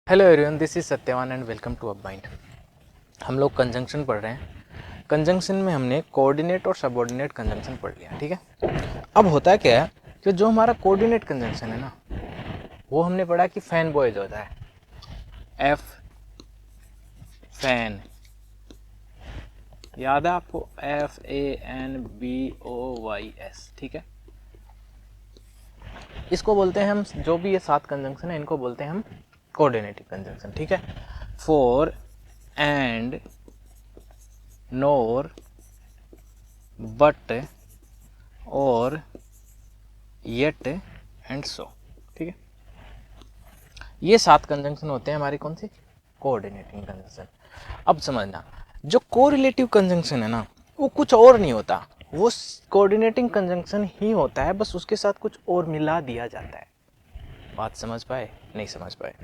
Hello everyone, this is Satyavan and welcome to up mind. हम लोग conjunction पढ़ रहे हैं। कंजंक्शन में हमने कोऑर्डिनेट और सबऑर्डिनेट कंजंक्शन पढ़ लिया, ठीक है। अब होता है क्या है कि जो हमारा कोऑर्डिनेट कंजंक्शन है ना, वो हमने पढ़ा कि फैन बॉयज होता है, एफ फैन, याद है आपको, FANBOYS, ठीक है। इसको बोलते हैं हम, जो भी ये 7 कंजंक्शन है इनको बोलते हैं हम कोऑर्डिनेटिव कंजंक्शन, ठीक है। फॉर एंड, नोर, बट, और, येट एंड सो, ठीक है। ये 7 कंजंक्शन होते हैं हमारी कौन सी, कोऑर्डिनेटिंग कंजंक्शन। अब समझना, जो कोरिलेटिव कंजंक्शन है ना, वो कुछ और नहीं होता, वो कोऑर्डिनेटिंग कंजंक्शन ही होता है, बस उसके साथ कुछ और मिला दिया जाता है। बात समझ पाए, नहीं समझ पाए?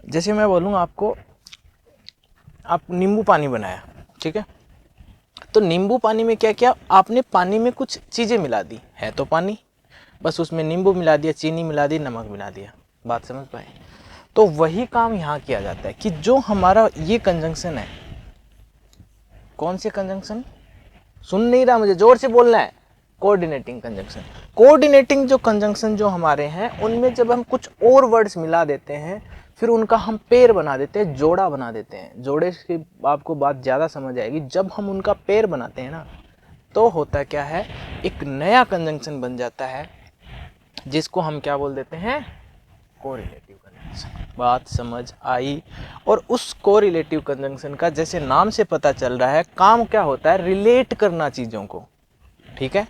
जैसे मैं बोलूँगा आपको, आप नींबू पानी बनाया, ठीक है। तो नींबू पानी में क्या किया आपने, पानी में कुछ चीज़ें मिला दी, है तो पानी, बस उसमें नींबू मिला दिया, चीनी मिला दी, नमक मिला दिया। बात समझ पाए? तो वही काम यहाँ किया जाता है कि जो हमारा ये कंजंक्शन है, कौन से कंजंक्शन, सुन नहीं रहा, मुझे जोर से बोलना है, कोऑर्डिनेटिंग कंजंक्शन। कोऑर्डिनेटिंग जो कंजंक्शन जो हमारे हैं, उनमें जब हम कुछ और वर्ड्स मिला देते हैं, फिर उनका हम पेयर बना देते हैं, जोड़ा बना देते हैं। जोड़े की आपको बात ज़्यादा समझ आएगी। जब हम उनका पेयर बनाते हैं ना, तो होता क्या है, एक नया कंजंक्शन बन जाता है, जिसको हम क्या बोल देते हैं, कोरिलेटिव कंजंक्शन। बात समझ आई? और उस कोरिलेटिव कंजंक्शन का, जैसे नाम से पता चल रहा है, काम क्या होता है, रिलेट करना चीज़ों को, ठीक है।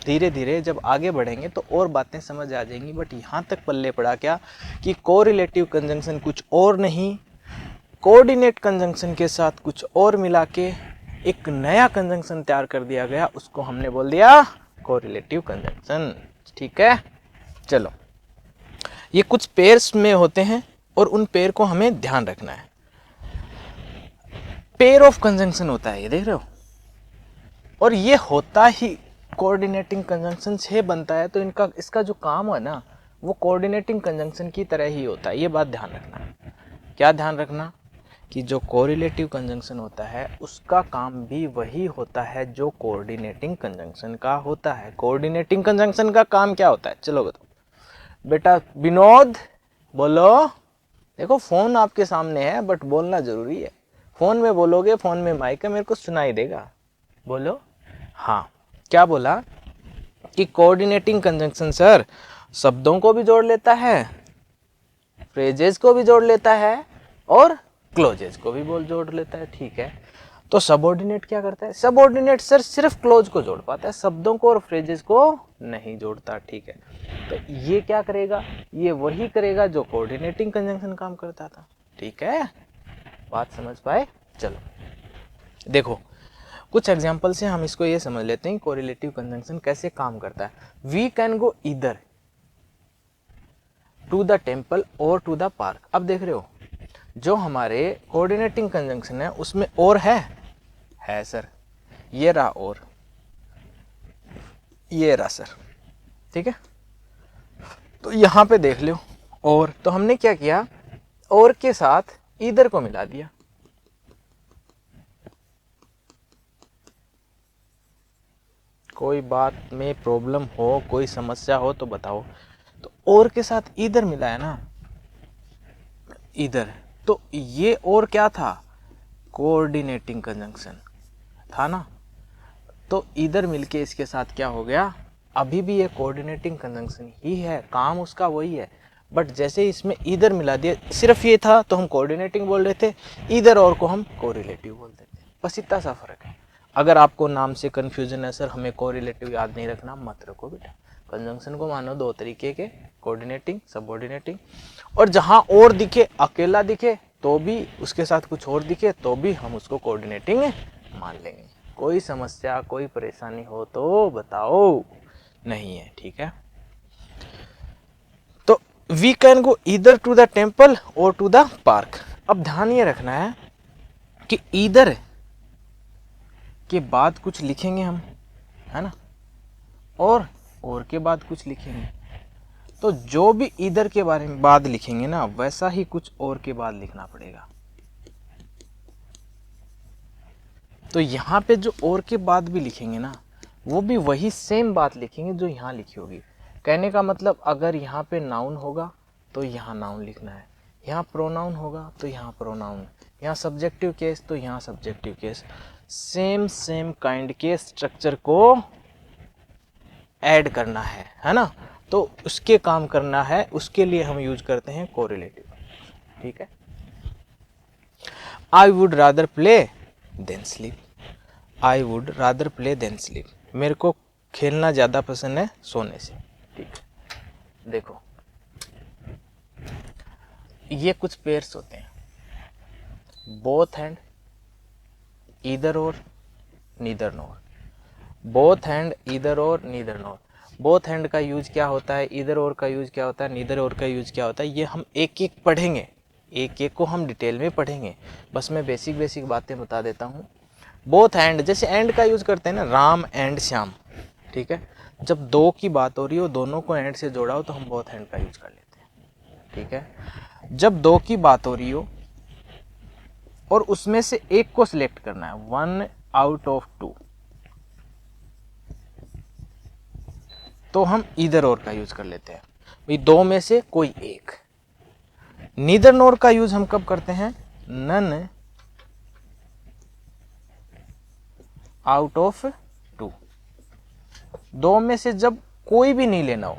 धीरे धीरे जब आगे बढ़ेंगे तो और बातें समझ आ जाएंगी, बट यहाँ तक पल्ले पड़ा क्या कि कोरिलेटिव कंजंक्शन कुछ और नहीं, कोऑर्डिनेट कंजंक्शन के साथ कुछ और मिला के एक नया कंजंक्शन तैयार कर दिया गया, उसको हमने बोल दिया कोरिलेटिव कंजंक्शन, ठीक है। चलो, ये कुछ पेयर्स में होते हैं और उन पेयर को हमें ध्यान रखना है। पेयर ऑफ कंजंक्शन होता है, ये देख रहे हो, और ये होता ही कोऑर्डिनेटिंग कंजंक्शन से बनता है, तो इनका इसका जो काम है ना, वो कोऑर्डिनेटिंग कंजंक्शन की तरह ही होता है। ये बात ध्यान रखना। क्या ध्यान रखना, कि जो कोरिलेटिव कंजंक्शन होता है उसका काम भी वही होता है जो कोऑर्डिनेटिंग कंजंक्शन का होता है। कोऑर्डिनेटिंग कंजंक्शन का काम क्या होता है, चलो बताओ बेटा। विनोद बोलो। देखो, फोन आपके सामने है, बट बोलना जरूरी है। फोन में बोलोगे, फोन में माइक है, मेरे को सुनाई देगा। बोलो। हाँ, क्या बोला कि कोऑर्डिनेटिंग कंजंक्शन सर शब्दों को भी जोड़ लेता है, फ्रेजेस को भी जोड़ लेता है, और क्लोजेज को भी जोड़ लेता है, ठीक है। तो सबऑर्डिनेट क्या करता है, सबऑर्डिनेट सर सिर्फ क्लोज को जोड़ पाता है, शब्दों को और फ्रेजेस को नहीं जोड़ता, ठीक है। तो ये क्या करेगा, ये वही करेगा जो कोऑर्डिनेटिंग कंजंक्शन काम करता था, ठीक है। बात समझ पाए? चलो देखो, कुछ एग्जांपल से हम इसको ये समझ लेते हैं कोरिलेटिव कंजंक्शन कैसे काम करता है। We can go either to the temple or to the park. अब देख रहे हो, जो हमारे कोऑर्डिनेटिंग कंजंक्शन है उसमें और है सर, ये रहा, और ये रहा सर, ठीक है। तो यहां पे देख लो, और तो हमने क्या किया, और के साथ इधर को मिला दिया। कोई बात में प्रॉब्लम हो, कोई समस्या हो तो बताओ। तो और के साथ इधर मिला है ना, इधर, तो ये और क्या था, कोऑर्डिनेटिंग कंजंक्शन था ना। तो इधर मिलके इसके साथ क्या हो गया, अभी भी ये कोऑर्डिनेटिंग कंजंक्शन ही है, काम उसका वही है, बट जैसे इसमें इधर मिला दिया, सिर्फ ये था तो हम कोऑर्डिनेटिंग बोल रहे थे, इधर और को हम कोरिलेटिव बोलते थे, बस इतना सा फर्क है। अगर आपको नाम से कंफ्यूजन है, सर हमें कोरिलेटिव याद नहीं रखना, मत रखो बेटा। कंजंक्शन को मानो दो तरीके के, कोऑर्डिनेटिंग, सबऑर्डिनेटिंग। और जहां और दिखे, अकेला दिखे तो भी, उसके साथ कुछ और दिखे तो भी हम उसको कोऑर्डिनेटिंग मान लेंगे। कोई समस्या, कोई परेशानी हो तो बताओ, नहीं है, ठीक है। तो we can go either to the temple or to the park. अब ध्यान ये रखना है कि ईदर के बाद कुछ लिखेंगे हम, है ना, और के बाद कुछ लिखेंगे। तो जो भी ईदर के बारे में बाद लिखेंगे ना, वैसा ही कुछ और के बाद लिखना पड़ेगा। तो यहाँ पे जो और के बाद भी लिखेंगे ना, वो भी वही सेम बात लिखेंगे जो यहाँ लिखी होगी। कहने का मतलब अगर यहाँ पे नाउन होगा तो यहाँ नाउन लिखना है, यहाँ प्रोनाउन होगा तो यहाँ प्रोनाउन, यहाँ सब्जेक्टिव केस तो यहाँ सब्जेक्टिव केस, सेम काइंड के स्ट्रक्चर को ऐड करना है ना। तो उसके काम करना है, उसके लिए हम यूज करते हैं कोरिलेटिव। ठीक है, I would rather play than sleep, I would rather play than sleep, मेरे को खेलना ज़्यादा पसंद है सोने से। ठीक है, देखो ये कुछ पेयर्स होते हैं, बोथ एंड, ईदर और, neither NOR, both and, either और, नीदर नोर। बोथ हैंड का यूज क्या होता है, ईदर और का यूज क्या होता है, नीदर और का यूज क्या होता है, ये हम एक एक पढ़ेंगे, एक एक को हम डिटेल में पढ़ेंगे। बस मैं बेसिक बातें बता देता हूँ। बोथ हैंड, जैसे एंड का यूज करते हैं ना, राम एंड श्याम। ठीक है, जब दो की बात हो रही हो, दोनों को एंड से जोड़ा हो, तो हम बोथ हैंड का यूज कर लेते हैं। ठीक है, जब दो की बात हो रही हो और उसमें से एक को सिलेक्ट करना है, 1 out of 2, तो हम ईदर और का यूज कर लेते हैं, भाई दो में से कोई एक। नीदर नोर का यूज हम कब करते हैं, नन आउट ऑफ 2, दो में से जब कोई भी नहीं लेना हो,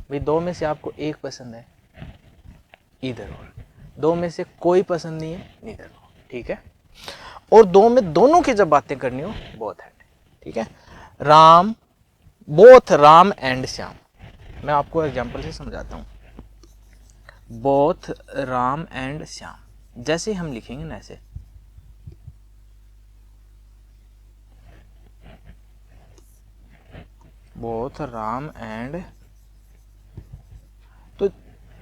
भाई दो में से आपको एक पसंद है, ईदर और, दो में से कोई पसंद नहीं है, नीदर नोर। ठीक है, और दो में दोनों की जब बातें करनी हो, बोथ हैंड। ठीक है, राम, बोथ राम एंड श्याम, मैं आपको एग्जांपल से समझाता हूँ। बोथ राम एंड श्याम, जैसे हम लिखेंगे ना ऐसे, बोथ राम एंड, तो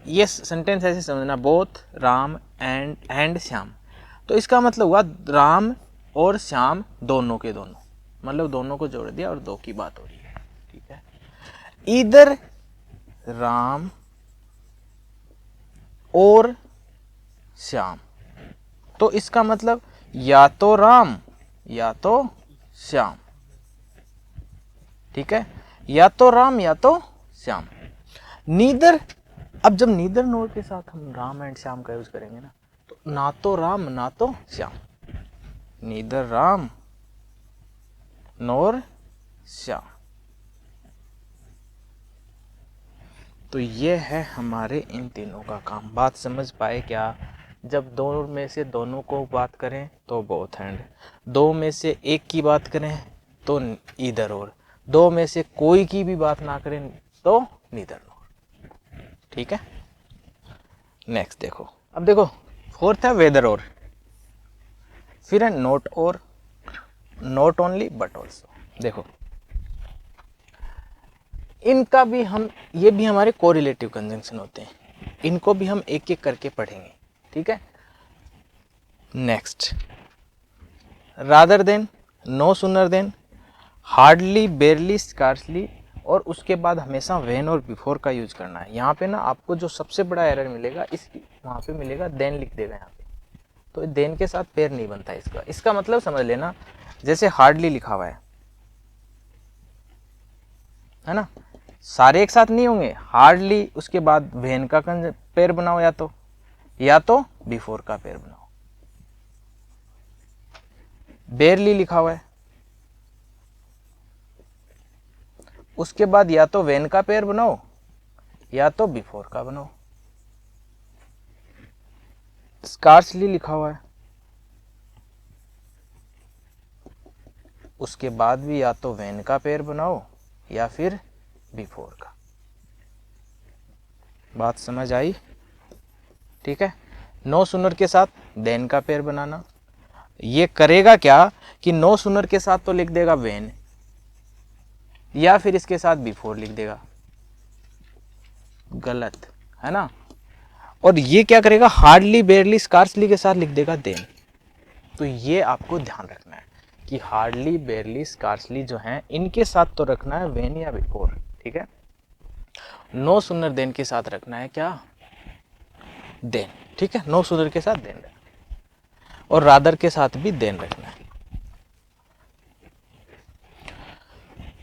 ये सेंटेंस ऐसे समझना, बोथ राम एंड श्याम, तो इसका मतलब हुआ राम और श्याम दोनों के दोनों, मतलब दोनों को जोड़ दिया और दो की बात हो रही है। ठीक है, ईदर राम और श्याम, तो इसका मतलब या तो राम या तो श्याम। ठीक है, या तो राम या तो श्याम। नीदर, अब जब नीदर नोर के साथ हम राम एंड श्याम का यूज करेंगे ना, तो ना तो राम ना तो श्याम, नीदर राम नोर श्याम। तो ये है हमारे इन तीनों का काम। बात समझ पाए क्या? जब दो में से दोनों को बात करें तो बोथ हैंड, दो में से एक की बात करें तो ईदर और, दो में से कोई की भी बात ना करें तो नीदर नोर। ठीक है, नेक्स्ट देखो, अब देखो फोर्थ है वेदर और, फिर है नोट और, नॉट ओनली बट ऑल्सो। देखो इनका भी हम, ये भी हमारे कोरिलेटिव कंजंक्शन होते हैं, इनको भी हम एक एक करके पढ़ेंगे। ठीक है, next, rather than, no sooner than, hardly, barely, scarcely, और उसके बाद हमेशा व्हेन और बिफोर का यूज करना है। यहाँ पे ना आपको जो सबसे बड़ा एरर मिलेगा, इस वहाँ पे मिलेगा देन लिख देगा यहाँ पे, तो देन के साथ पेयर नहीं बनता इसका। इसका मतलब समझ लेना, जैसे हार्डली लिखा हुआ है ना, सारे एक साथ नहीं होंगे, हार्डली उसके बाद व्हेन का पेयर बनाओ, या तो बिफोर का पेयर बनाओ। बेरली लिखा हुआ है, उसके बाद या तो व्हेन का पेयर बनाओ या तो बिफोर का बनाओ। स्कार्सली लिखा हुआ है, उसके बाद भी या तो व्हेन का पेयर बनाओ या फिर बिफोर का। बात समझ आई? ठीक है, नो सुनर के साथ देन का पेयर बनाना, ये करेगा क्या कि नो सुनर के साथ तो लिख देगा व्हेन, या फिर इसके साथ बिफोर लिख देगा, गलत है ना। और ये क्या करेगा, हार्डली, बेरली, स्कार्सली के साथ लिख देगा देन। तो ये आपको ध्यान रखना है कि हार्डली, बेरली, स्कार्सली जो हैं, इनके साथ तो रखना है व्हेन या बिफोर। ठीक है, नो सुनर देन के साथ रखना है क्या, देन, ठीक है, नो सुनर के साथ देन रखना है, और रादर के साथ भी देन रखना है।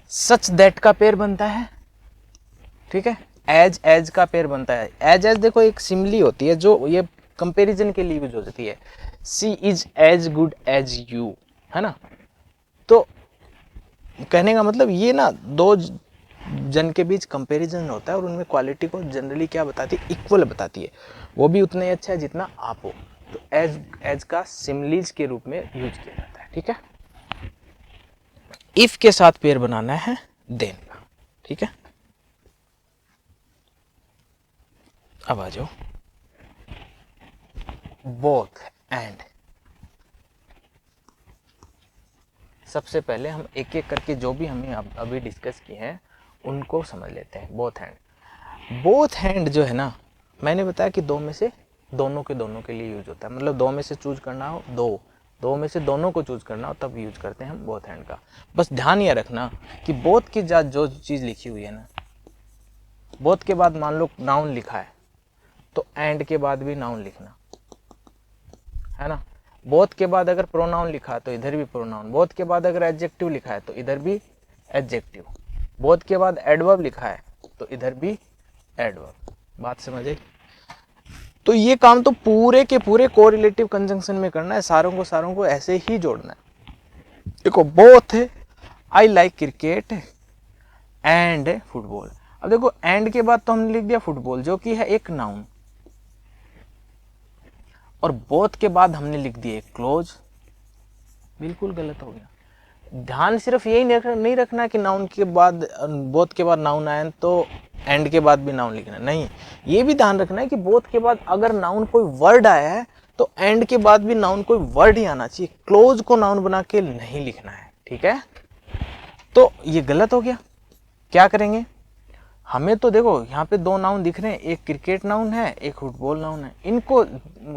सच दैट का पेयर बनता है, ठीक है, एज का पेयर बनता है। एज देखो एक सिमिली होती है जो ये कंपैरिजन के लिए यूज होती है। She is as good as you, है ना। तो कहने का मतलब ये ना दो जन के बीच कंपैरिजन होता है और उनमें क्वालिटी को जनरली क्या बताती है, इक्वल बताती है, वो भी उतना ही अच्छा है जितना आप हो। तो एज का सिमिलीज के रूप में यूज किया जाता है, ठीक है। इफ के साथ पेयर बनाना है देन का, ठीक है। अब आ जाओ बोथ एंड। सबसे पहले हम एक एक करके जो भी हमें अभी डिस्कस किए हैं उनको समझ लेते हैं। बोथ हैंड, बोथ हैंड जो है ना, मैंने बताया कि दो में से दोनों के लिए यूज होता है। मतलब दो में से चूज करना हो, दो में से दोनों को चूज करना हो तब यूज करते हैं हम बोथ हैंड का। बस ध्यान ये रखना कि बोथ की जो चीज लिखी हुई है ना, बोथ के बाद मान लो नाउन लिखा है तो एंड के बाद भी नाउन लिखना है ना। बोथ के बाद अगर प्रोनाउन लिखा है तो इधर भी प्रोनाउन, बोथ के बाद अगर एडजेक्टिव लिखा है तो इधर भी एडजेक्टिव, बोथ के बाद एडवर्ब लिखा है तो इधर भी एडवर्ब। बात समझे। तो ये काम तो पूरे के पूरे कोरिलेटिव कंजंक्शन में करना है, सारों को ऐसे ही जोड़ना है। देखो both I like cricket and football. अब देखो एंड के बाद तो हमने लिख दिया फुटबॉल जो कि है एक नाउन, और बोथ के बाद हमने लिख दिए क्लोज, बिल्कुल गलत हो गया। ध्यान सिर्फ यही नहीं रखना कि नाउन के बाद बोथ के बाद नाउन आए तो एंड के बाद भी नाउन लिखना, नहीं, ये भी ध्यान रखना है कि बोथ के बाद अगर नाउन कोई वर्ड आया है तो एंड के बाद भी नाउन कोई वर्ड ही आना चाहिए, क्लोज को नाउन बना के नहीं लिखना है, ठीक है। तो ये गलत हो गया, क्या करेंगे। हमें तो देखो यहाँ पे दो नाउन दिख रहे हैं, एक क्रिकेट नाउन है एक फुटबॉल नाउन है, इनको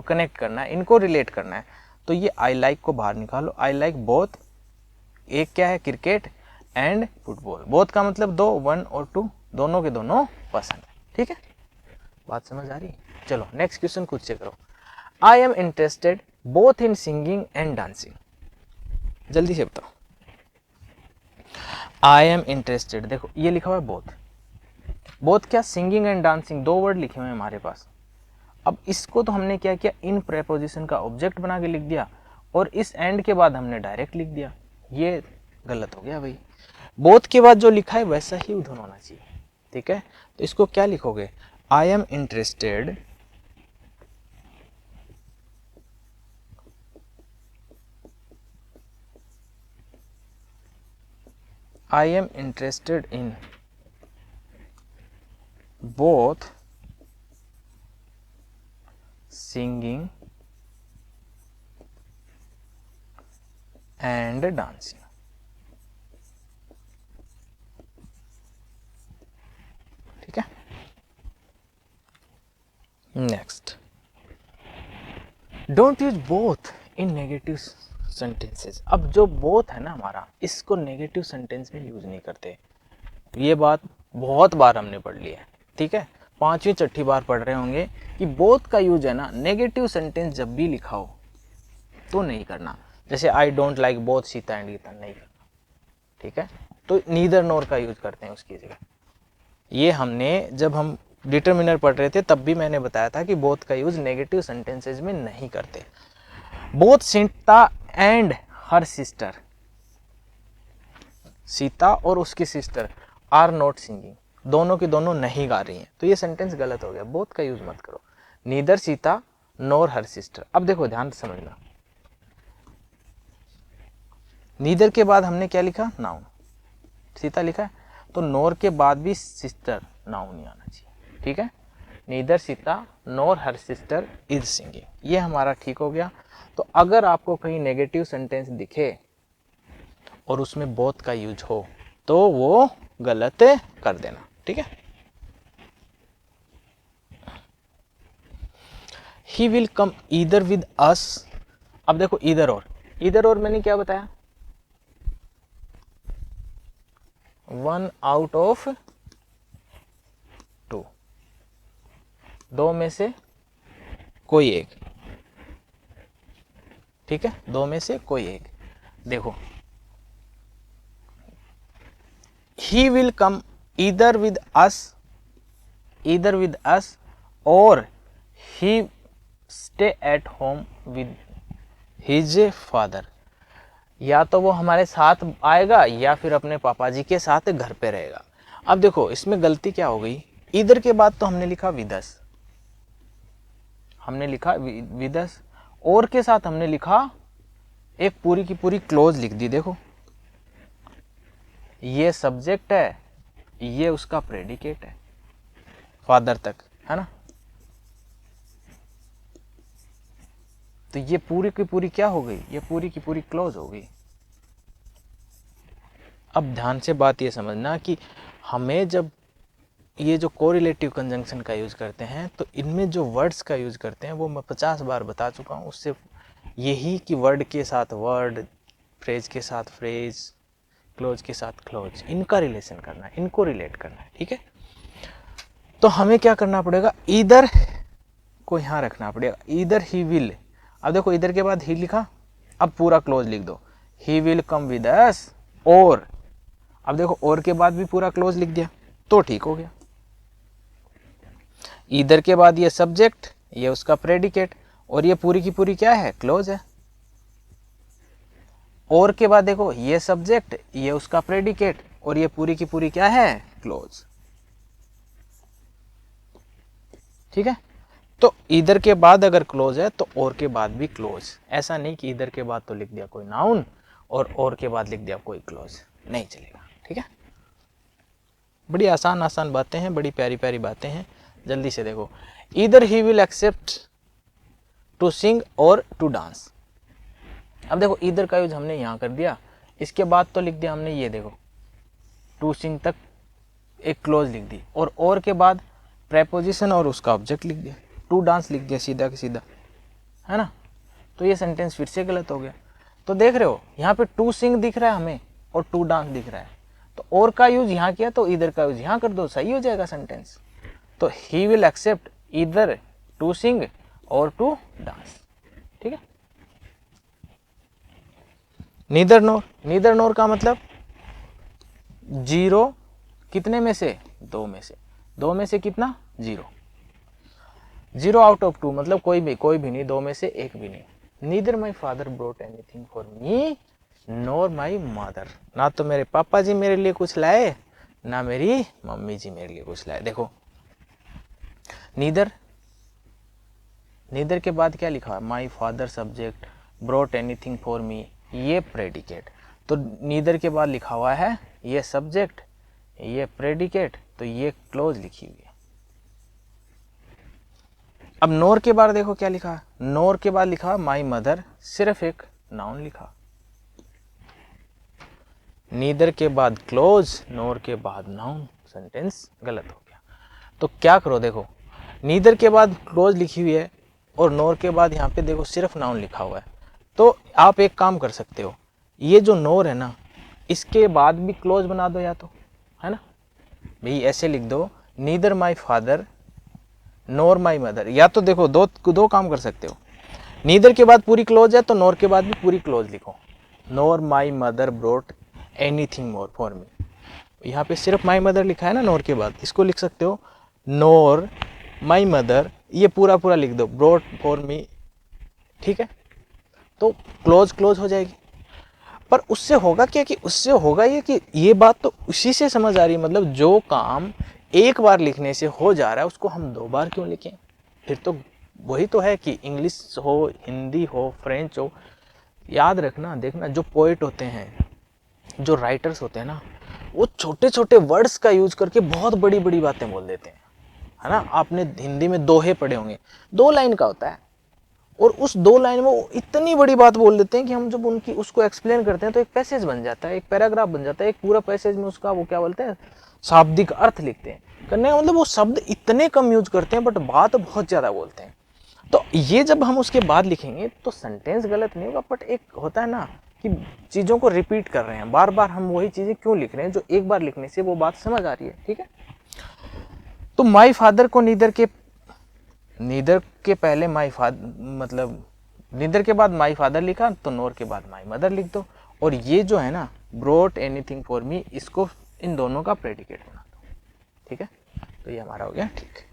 कनेक्ट करना है, इनको रिलेट करना है। तो ये आई लाइक को बाहर निकालो, आई लाइक बोथ, एक क्या है क्रिकेट एंड फुटबॉल, बोथ का मतलब दो, वन और टू, दोनों के दोनों पसंद है, ठीक है। बात समझ आ रही है। चलो नेक्स्ट क्वेश्चन खुद से करो। I am interested both in singing and dancing, जल्दी से बताओ। आई एम इंटरेस्टेड, देखो ये लिखा हुआ है बोथ, बोथ क्या, सिंगिंग एंड डांसिंग, दो वर्ड लिखे हुए हैं हमारे पास। अब इसको तो हमने क्या किया, इन प्रेपोजिशन का ऑब्जेक्ट बना के लिख दिया और इस एंड के बाद हमने डायरेक्ट लिख दिया, ये गलत हो गया भाई। बोथ के बाद जो लिखा है वैसा ही उधर होना चाहिए, ठीक है। तो इसको क्या लिखोगे, I am interested I am interested in both singing and dancing, ठीक है। Next, don't use both in negative sentences. अब जो बोथ है ना हमारा, इसको नेगेटिव सेंटेंस में यूज नहीं करते, ये बात बहुत बार हमने पढ़ ली है, ठीक है, 5वीं 6ठी बार पढ़ रहे होंगे कि बोथ का यूज है ना नेगेटिव सेंटेंस जब भी लिखा हो तो नहीं करना। जैसे I don't like both Sita and Gita, नहीं करना, ठीक है। तो नीदर नोर का यूज करते हैं उसकी जगह। ये हमने जब हम डिटर्मिनर पढ़ रहे थे तब भी मैंने बताया था कि बोथ का यूज नेगेटिव सेंटेंसेज में नहीं करते। Both Sita and her sister, Sita और उसकी सिस्टर आर नॉट सिंगिंग, दोनों की दोनों नहीं गा रही हैं, तो ये सेंटेंस गलत हो गया, बोथ का यूज मत करो। नीदर सीता नोर हर सिस्टर। अब देखो ध्यान से समझना, नीदर के बाद हमने क्या लिखा, नाउन, सीता लिखा है, तो नोर के बाद भी सिस्टर नाउन ही आना चाहिए, ठीक है। Neither Sita NOR her sister is singing, ये हमारा ठीक हो गया। तो अगर आपको कहीं नेगेटिव सेंटेंस दिखे और उसमें बोथ का यूज हो तो वो गलत कर देना, ठीक है। ही विल कम ईदर विद अस। अब देखो इधर और मैंने क्या बताया, 1 out of दो में से कोई एक, ठीक है, दो में से कोई एक। देखो, he will come either with us और he stay at home with his father. या तो वो हमारे साथ आएगा या फिर अपने पापा जी के साथ घर पे रहेगा। अब देखो इसमें गलती क्या हो गई, इधर के बाद तो हमने लिखा विदस, हमने लिखा विदस, और के साथ हमने लिखा एक पूरी की पूरी क्लोज लिख दी। देखो ये सब्जेक्ट है, ये उसका प्रेडिकेट है फादर तक, है ना। तो ये पूरी की पूरी क्या हो गई, ये पूरी की पूरी क्लोज हो गई। अब ध्यान से बात ये समझना कि हमें जब ये जो कोरिलेटिव कंजंक्शन का यूज करते हैं तो इनमें जो वर्ड्स का यूज करते हैं वो मैं 50 बार बता चुका हूँ। उससे यही कि वर्ड के साथ वर्ड, फ्रेज के साथ फ्रेज, क्लोज के साथ क्लोज, इनका रिलेशन करना है, इनको रिलेट करना है, ठीक है। तो हमें क्या करना पड़ेगा, इधर को यहाँ रखना पड़ेगा, इधर ही विल। अब देखो इधर के बाद ही लिखा, अब पूरा क्लोज लिख दो, ही विल कम विद अस और, अब देखो और के बाद भी पूरा क्लोज लिख दिया तो ठीक हो गया। इधर के बाद ये सब्जेक्ट, ये उसका प्रेडिकेट, और ये पूरी की पूरी क्या है, क्लोज है। और के बाद देखो ये सब्जेक्ट, ये उसका प्रेडिकेट, और ये पूरी की पूरी क्या है, क्लोज, ठीक है। तो इधर के बाद अगर क्लोज है तो और के बाद भी क्लोज। ऐसा नहीं कि इधर के बाद तो लिख दिया कोई नाउन और के बाद लिख दिया कोई क्लोज, नहीं चलेगा, ठीक है। बड़ी आसान आसान बातें हैं, बड़ी प्यारी प्यारी बातें हैं। जल्दी से देखो, इधर he will accept to sing or to dance. अब देखो इधर का यूज हमने यहाँ कर दिया, इसके बाद तो लिख दिया हमने ये देखो टू सिंग तक एक क्लोज लिख दी, और के बाद प्रेपोजिशन और उसका ऑब्जेक्ट लिख दिया, टू डांस लिख दिया सीधा के सीधा, है ना। तो ये सेंटेंस फिर से गलत हो गया। तो देख रहे हो यहाँ पे टू सिंग दिख रहा है हमें और टू डांस दिख रहा है, तो और का यूज यहाँ किया तो इधर का यूज यहाँ कर दो, सही हो जाएगा सेंटेंस। तो ही विल एक्सेप्ट इधर to sing or to dance, ठीक है। नीदर नोर, नीदर नोर का मतलब जीरो कितने में से, दो में से, दो में से कितना, zero, zero out of two मतलब कोई भी नहीं, दो में से एक भी नहीं। Neither my father brought anything for me NOR my mother, ना तो मेरे पापा जी मेरे लिए कुछ लाए ना मेरी मम्मी जी मेरे लिए कुछ लाए। देखो नीदर, नीदर के बाद क्या लिखा है, my father subject, brought anything for me ये प्रेडिकेट, तो नीदर के बाद लिखा हुआ है ये सब्जेक्ट, ये प्रेडिकेट, तो ये क्लोज लिखी हुई है। अब नोर के बाद देखो क्या लिखा, नोर के बाद लिखा माई मदर, सिर्फ एक नाउन लिखा। नीदर के बाद क्लोज, नोर के बाद नाउन, सेंटेंस गलत हो गया। तो क्या करो, देखो नीदर के बाद क्लोज लिखी हुई है और नोर के बाद यहाँ पे देखो सिर्फ नाउन लिखा हुआ है, तो आप एक काम कर सकते हो, ये जो नोर है ना इसके बाद भी क्लोज बना दो या तो, है ना भाई, ऐसे लिख दो neither my father NOR my mother, या तो देखो दो काम कर सकते हो, नीदर के बाद पूरी क्लोज है तो नोर के बाद भी पूरी क्लोज लिखो, nor my mother brought anything more for me, यहाँ पे सिर्फ माई मदर लिखा है ना नोर के बाद, इसको लिख सकते हो नोर माई मदर, ये पूरा पूरा लिख दो ब्रोट फॉर मी, ठीक है। तो क्लोज क्लोज हो जाएगी। पर उससे होगा क्या, कि उससे होगा ये कि ये बात तो उसी से समझ आ रही है, मतलब जो काम एक बार लिखने से हो जा रहा है उसको हम दो बार क्यों लिखें। फिर तो वही तो है कि इंग्लिश हो, हिंदी हो, फ्रेंच हो, याद रखना, देखना जो पोइट होते हैं, जो राइटर्स होते हैं ना, वो छोटे छोटे वर्ड्स का यूज करके बहुत बड़ी बड़ी बातें बोल देते हैं, है ना। आपने हिंदी में दोहे पढ़े होंगे, 2 लाइन का होता है और उस 2 लाइन में वो इतनी बड़ी बात बोल देते हैं कि हम जब उनकी उसको एक्सप्लेन करते हैं तो एक पैसेज बन जाता है, एक पैराग्राफ बन जाता है, एक पूरा पैसेज में उसका वो क्या बोलते हैं, शाब्दिक अर्थ लिखते हैं। करने का मतलब वो शब्द इतने कम यूज करते हैं बट बात बहुत ज्यादा बोलते हैं। तो ये जब हम उसके बाद लिखेंगे तो सेंटेंस गलत नहीं होगा, बट एक होता है ना कि चीजों को रिपीट कर रहे हैं, बार बार हम वही चीजें क्यों लिख रहे हैं जो एक बार लिखने से वो बात समझ आ रही है, ठीक है। तो माई फादर को नीदर के नीदर के पहले माई फादर, मतलब नीदर के बाद माई फादर लिखा तो नोर के बाद माई मदर लिख दो। और ये जो है ना ब्रोट एनीथिंग फॉर मी, इसको इन दोनों का प्रेडिकेट बना दो। ठीक है, तो ये हमारा हो गया। ठीक है,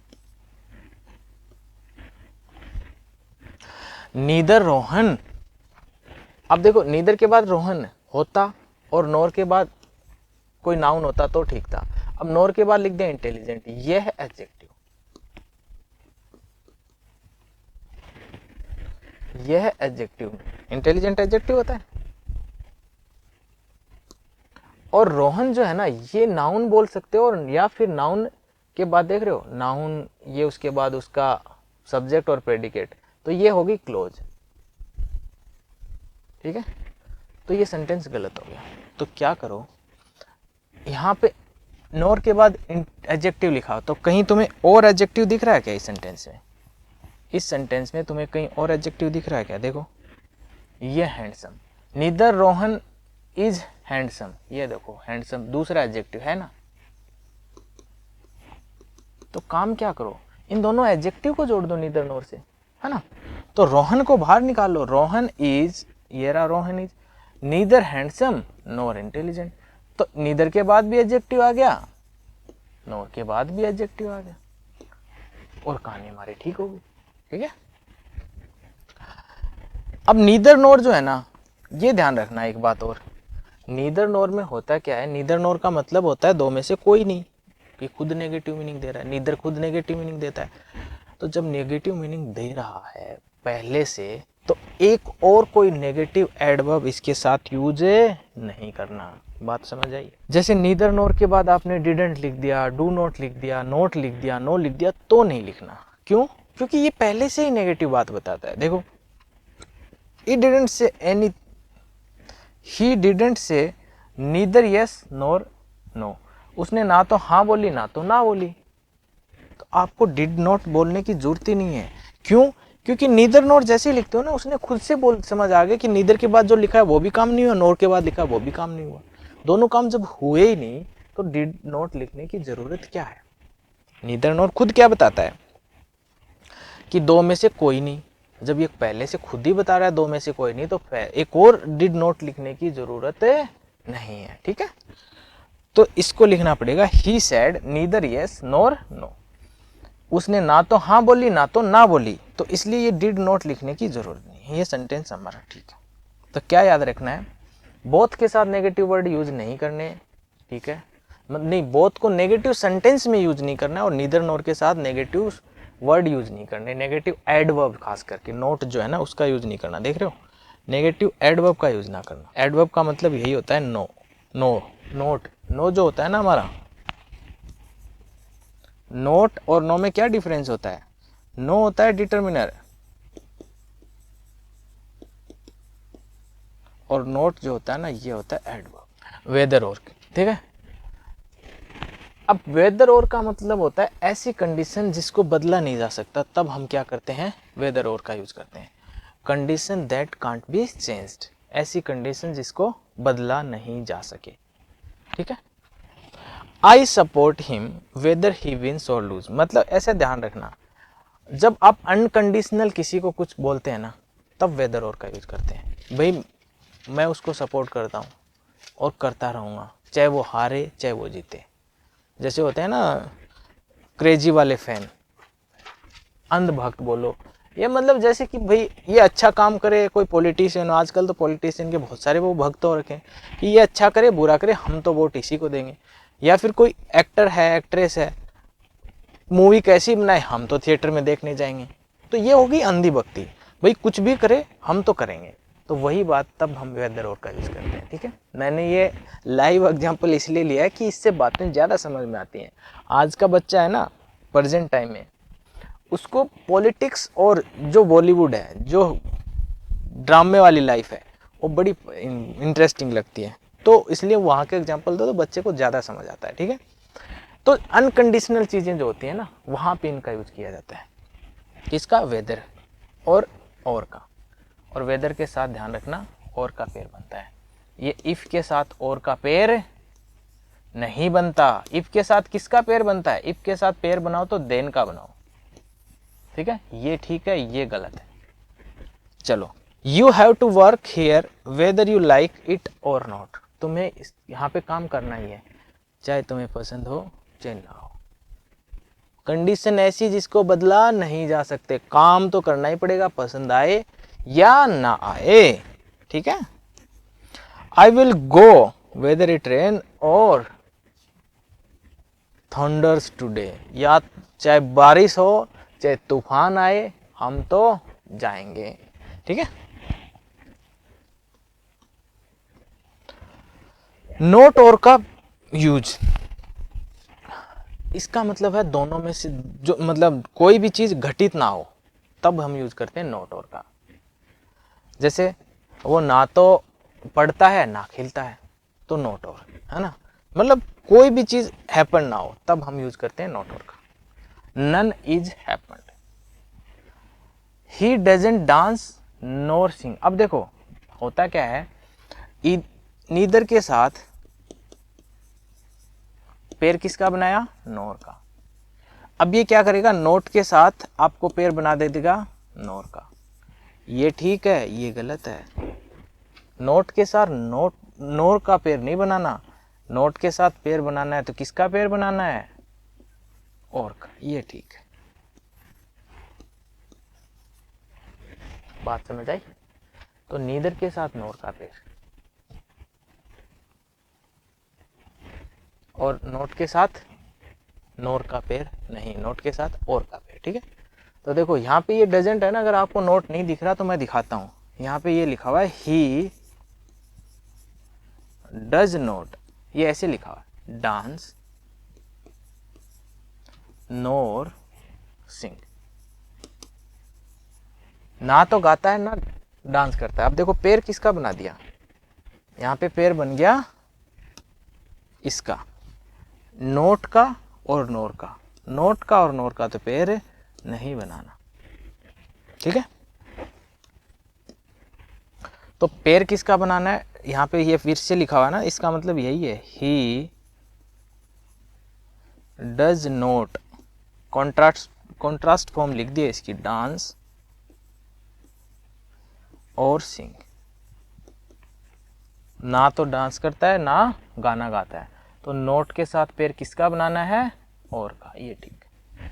नीदर रोहन, अब देखो नीदर के बाद रोहन होता और नोर के बाद कोई नाउन होता तो ठीक था। अब नोर के बाद लिख दे इंटेलिजेंट, ये है एडजेक्टिव, यह है एडजेक्टिव। इंटेलिजेंट एडजेक्टिव होता है। और रोहन जो है ना ये नाउन बोल सकते हो, और या फिर नाउन के बाद देख रहे हो नाउन, ये उसके बाद उसका सब्जेक्ट और प्रेडिकेट, तो ये होगी क्लोज। ठीक है, तो ये सेंटेंस गलत हो गया। तो क्या करो, यहाँ पे नोर के बाद एडजेक्टिव लिखा, तो कहीं तुम्हें और एडजेक्टिव दिख रहा है क्या इस सेंटेंस में? इस सेंटेंस में तुम्हें कहीं और एडजेक्टिव दिख रहा है क्या? देखो, ये handsome, neither Rohan is handsome, ये देखो हैंडसम दूसरा एडजेक्टिव है ना। तो काम क्या करो, इन दोनों एडजेक्टिव को जोड़ दो नीदर नोर से, है ना। तो रोहन को बाहर निकाल लो, रोहन इज, ये रहा Rohan is neither handsome NOR intelligent. तो नीदर के बाद भी एडजेक्टिव आ गया, नोर के बाद भी एडजेक्टिव आ गया, और कहानी हमारी ठीक होगी। ठीक है, अब नीदर नोर जो है ना, ये ध्यान रखना एक बात और, नीदर नोर में होता क्या है, नीदर नोर का मतलब होता है दो में से कोई नहीं, कि खुद नेगेटिव मीनिंग दे रहा है, नीदर खुद नेगेटिव मीनिंग देता है। तो जब नेगेटिव मीनिंग दे रहा है पहले से, तो एक और कोई नेगेटिव एडवर्ब इसके साथ यूज नहीं करना। बात समझ आई? जैसे नीदर नोर के बाद आपने डिडंट लिख दिया, डू नॉट लिख दिया, नोट लिख दिया, नो लिख दिया, तो नहीं लिखना। क्यों? क्योंकि ये पहले से ही नेगेटिव बात बताता है। देखो, he didn't say any, he didn't say neither yes nor no, उसने ना तो हाँ बोली ना तो ना बोली, तो आपको did not बोलने की जरूरत ही नहीं है। क्यों? क्योंकि नीदर नोर जैसे ही लिखते हो ना, उसने खुद से बोल समझ आ गया कि नीदर के बाद जो लिखा है वो भी काम नहीं हुआ, नोर के बाद लिखा है वो भी काम नहीं हुआ, दोनों काम जब हुए ही नहीं, तो डिड नॉट लिखने की जरूरत क्या है? नीदर नोर खुद क्या बताता है कि दो में से कोई नहीं। जब ये पहले से खुद ही बता रहा है दो में से कोई नहीं, तो एक और डिड नॉट लिखने की जरूरत नहीं है। ठीक है, तो इसको लिखना पड़ेगा, he said neither yes nor no, उसने ना तो हाँ बोली ना तो ना बोली, तो इसलिए ये डिड नॉट लिखने की जरूरत नहीं है। ये सेंटेंस हमारा ठीक है। तो क्या याद रखना है, बोथ के साथ नेगेटिव वर्ड यूज नहीं करने। ठीक है, नहीं, बोथ को नेगेटिव सेंटेंस में यूज नहीं करना, और नीदर नॉर के साथ नेगेटिव वर्ड यूज नहीं करने, नेगेटिव एडवर्ब खास करके, नोट जो है ना उसका यूज नहीं करना। देख रहे हो, नेगेटिव एडवर्ब का यूज ना करना। एडवर्ब का मतलब यही होता है नो, नो, नोट, नो जो होता है ना हमारा, नोट और नो में क्या डिफरेंस होता है? नो होता है डिटर्मिनर, और नोट जो होता है ना ये होता है एडवर्ब, वेदर और। ठीक है, अब वेदर और का मतलब होता है ऐसी कंडीशन जिसको बदला नहीं जा सकता, तब हम क्या करते हैं, वेदर और का यूज करते हैं। Condition that can't be changed, ऐसी कंडीशन जिसको बदला नहीं जा सके। ठीक है, I support him whether he wins or lose, मतलब ऐसे ध्यान रखना, जब आप अनकंडीशनल किसी को कुछ बोलते हैं ना, तब वेदर और का यूज करते हैं। भाई मैं उसको सपोर्ट करता हूँ और करता रहूँगा, चाहे वो हारे चाहे वो जीते। जैसे होते हैं ना क्रेजी वाले फैन, अंधभक्त बोलो, ये मतलब जैसे कि भाई ये अच्छा काम करे, कोई पॉलिटिशियन, आजकल तो पॉलिटिशियन के बहुत सारे वो भक्त हो रखे हैं कि ये अच्छा करे बुरा करे हम तो वोट इसी को देंगे। या फिर कोई एक्टर है, एक्ट्रेस है, मूवी कैसी बनाए हम तो थिएटर में देखने जाएंगे, तो ये होगी अंधी भक्ति। भाई कुछ भी करे हम तो करेंगे, तो वही बात तब हम वेदर और का यूज करते हैं। ठीक है, मैंने ये लाइव एग्जांपल इसलिए लिया है कि इससे बातें ज़्यादा समझ में आती हैं। आज का बच्चा है ना, प्रेजेंट टाइम में, उसको पॉलिटिक्स और जो बॉलीवुड है, जो ड्रामे वाली लाइफ है, वो बड़ी इंटरेस्टिंग लगती है, तो इसलिए वहाँ के एग्जाम्पल दो तो बच्चे को ज़्यादा समझ आता है। ठीक है, तो अनकंडीशनल चीज़ें जो होती हैं ना, वहाँ पे इनका यूज किया जाता है। किसका? वेदर और का, और वेदर के साथ ध्यान रखना और का पेयर बनता है। ये इफ के साथ और का पेयर नहीं बनता। इफ के साथ किसका पेयर बनता है? इफ के साथ पेयर बनाओ तो देन का बनाओ। ठीक है, ये ठीक है, ये गलत है। चलो, you have to work here whether you like it or not, तुम्हें यहाँ पे काम करना ही है, चाहे तुम्हें पसंद हो चाहे ना हो। कंडीशन ऐसी जिसको बदला नहीं जा सकते, काम तो करना ही पड़ेगा, पसंद आए या ना आए, ठीक है। I will go whether it rain और थंडर्स टुडे, या चाहे बारिश हो चाहे तूफान आए, हम तो जाएंगे, ठीक है। नोट और का यूज, इसका मतलब है दोनों में से जो, मतलब कोई भी चीज घटित ना हो तब हम यूज करते हैं नोट और का। जैसे वो ना तो पढ़ता है ना खेलता है, तो नोट और, है ना। मतलब कोई भी चीज हैपन ना हो तब हम यूज करते हैं नोट और का। None is happened, he doesn't dance nor sing. अब देखो होता क्या है, नीदर के साथ पेयर किसका बनाया, नोर का। अब ये क्या करेगा, नोट के साथ आपको पेयर बना दे देगा नोर का। ये ठीक है, ये गलत है। नोट के साथ नोर का पेयर नहीं बनाना, नोट के साथ पेयर बनाना है तो किसका पेयर बनाना है, और का। ये ठीक है, बात समझ आई। तो नीदर के साथ नोर का पेयर और नोट के साथ नोर का पेयर नहीं, नोट के साथ और का पेयर, ठीक है। तो देखो यहाँ पे ये डजंट है ना, अगर आपको नोट नहीं दिख रहा तो मैं दिखाता हूँ। यहाँ पे ये लिखा हुआ है ही डज नोट, ये ऐसे लिखा हुआ है, डांस नोर सिंग। ना तो गाता है ना डांस करता है। अब देखो पेयर किसका बना दिया, यहाँ पे पेयर बन गया इसका, नोट का और नोर का। नोट का और नोर का तो पेयर नहीं बनाना, ठीक है। तो पेयर किसका बनाना है, यहाँ पे ये फिर से लिखा हुआ है ना, इसका मतलब यही है, he does note, contrast form लिख दिया इसकी, डांस और सिंग। ना तो डांस करता है ना गाना गाता है, तो नोट के साथ पेयर किसका बनाना है, और का। ये ठीक है,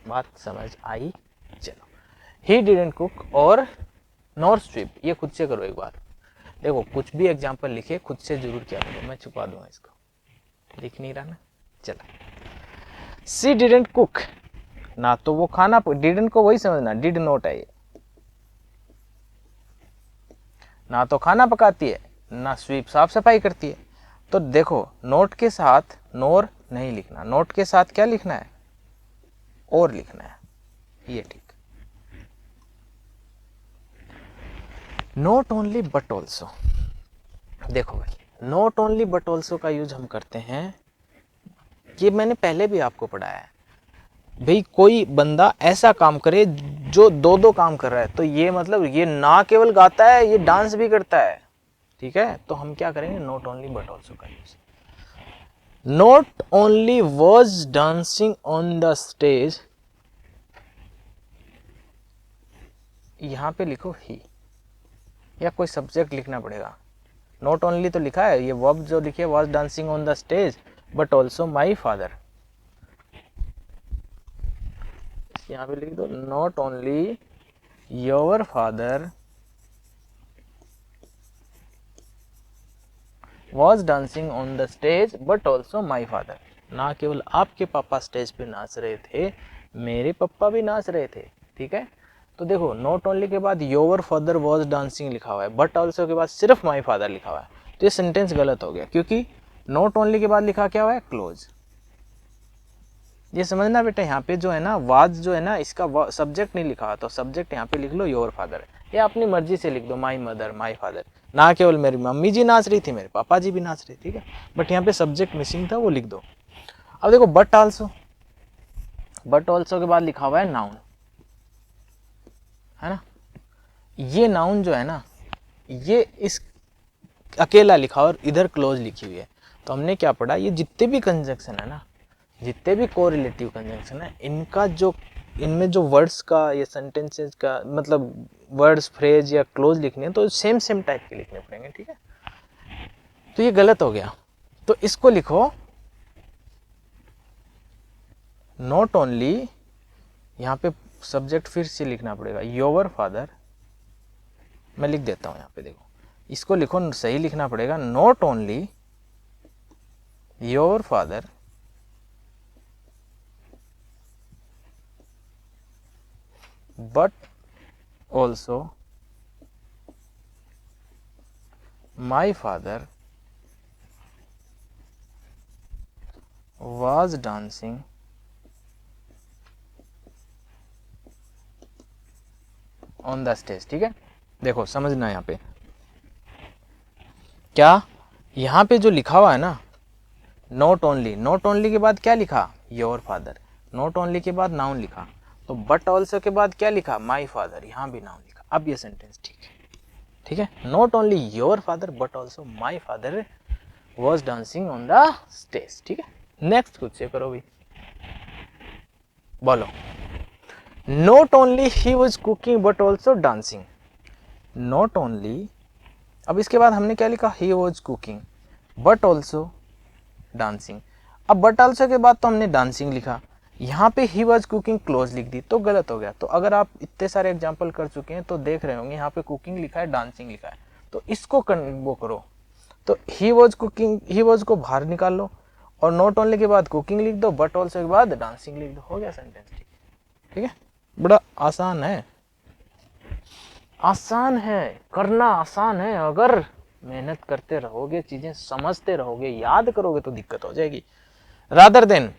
बात समझ आई। चलो, ही डिडंट कुक और नॉर स्वीप, ये खुद से करो एक बार। देखो कुछ भी एग्जाम्पल लिखे खुद से जरूर किया करो, मैं छुपा दूंगा इसको, दिख नहीं रहा ना। चला, सी डिडंट कुक, ना तो वो खाना, डिडंट को वही समझना, डिड नॉट है ये। ना तो खाना पकाती है ना स्वीप साफ सफाई करती है। तो देखो नोट के साथ नोर नहीं लिखना, नोट के साथ क्या लिखना है, और लिखना है, ये ठीक। नॉट ओनली बट ऑल्सो, देखो भाई नॉट ओनली बट ऑल्सो का यूज हम करते हैं, ये मैंने पहले भी आपको पढ़ाया है। भाई कोई बंदा ऐसा काम करे जो दो दो काम कर रहा है, तो ये मतलब ये ना केवल गाता है, ये डांस भी करता है, ठीक है। तो हम क्या करेंगे, नॉट ओनली बट ऑल्सो का use. Not only was dancing on the stage, यहां पे लिखो ही, या कोई सब्जेक्ट लिखना पड़ेगा। नॉट ओनली तो लिखा है, ये वर्ब जो लिखे was dancing on the stage but also my father, यहाँ पे लिख दो not only your father was dancing on the stage but also my father, ना केवल आपके पापा स्टेज पे नाच रहे थे, मेरे पापा भी नाच रहे थे, ठीक है। तो देखो नॉट ओनली के बाद योर फादर वॉज डांसिंग लिखा हुआ है, बट ऑल्सो के बाद सिर्फ माई फादर लिखा हुआ है, तो ये सेंटेंस गलत हो गया, क्योंकि नॉट ओनली के बाद लिखा क्या हुआ है, क्लोज। ये समझना बेटा, यहाँ पे जो है ना वाज जो है ना, इसका सब्जेक्ट नहीं लिखा, तो सब्जेक्ट यहाँ पे लिख लो योर फादर, या अपनी मर्जी से लिख दो माई मदर माई फादर। ना केवल मेरी मम्मी जी नाच रही थी, मेरे पापा जी भी नाच रहे, ठीक है, बट यहाँ पे सब्जेक्ट मिसिंग था, वो लिख दो। अब देखो बट ऑल्सो, बट ऑल्सो के बाद लिखा हुआ है नाउन, है ना। ये नाउन जो है ना, ये इस अकेला लिखा और इधर क्लोज लिखी हुई है। तो हमने क्या पढ़ा, ये जितने भी कंजंक्शन है ना, जितने भी कोरिलेटिव कंजंक्शन है, इनका जो इनमें जो वर्ड्स का या सेंटेंसेस का मतलब वर्ड्स फ्रेज या क्लोज लिखने हैं तो सेम सेम टाइप के लिखने पड़ेंगे, ठीक है। तो ये गलत हो गया, तो इसको लिखो नॉट ओनली, यहाँ पे सब्जेक्ट फिर से लिखना पड़ेगा योर फादर, मैं लिख देता हूँ यहाँ पे, देखो इसको लिखो, सही लिखना पड़ेगा, not only your father but also my father was dancing on the stage, ठीक है। देखो समझना यहाँ पे क्या, यहाँ पे जो लिखा हुआ है ना नॉट ओनली, नॉट ओनली के बाद क्या लिखा योर फादर, नॉट ओनली के बाद नाउन लिखा, तो बट ऑल्सो के बाद क्या लिखा माई फादर, यहाँ भी नाउन लिखा। अब ये सेंटेंस ठीक है, ठीक है। Not only your father but also my father was dancing on the stage, ठीक है। नेक्स्ट खुद से करो भाई, बोलो not only he was cooking but also dancing, not only, अब इसके बाद हमने क्या लिखा he was cooking but also dancing, अब बट ऑल्सो के बाद तो हमने डांसिंग लिखा, यहाँ पे ही वॉज कुकिंग क्लोज लिख दी तो गलत हो गया। तो अगर आप इतने सारे एग्जाम्पल कर चुके हैं तो देख रहे होंगे यहाँ पे कुकिंग लिखा है डांसिंग लिखा है, तो इसको वो करो, तो he was cooking, he was को बाहर निकाल लो और नॉट ओनली के बाद कुकिंग लिख दो, बट ऑल्सो के बाद डांसिंग लिख दो, हो गया सेंटेंस, ठीक है। बड़ा आसान है, आसान है, करना आसान है, अगर मेहनत करते रहोगे, चीजें समझते रहोगे, याद करोगे तो दिक्कत हो जाएगी। रादर देन,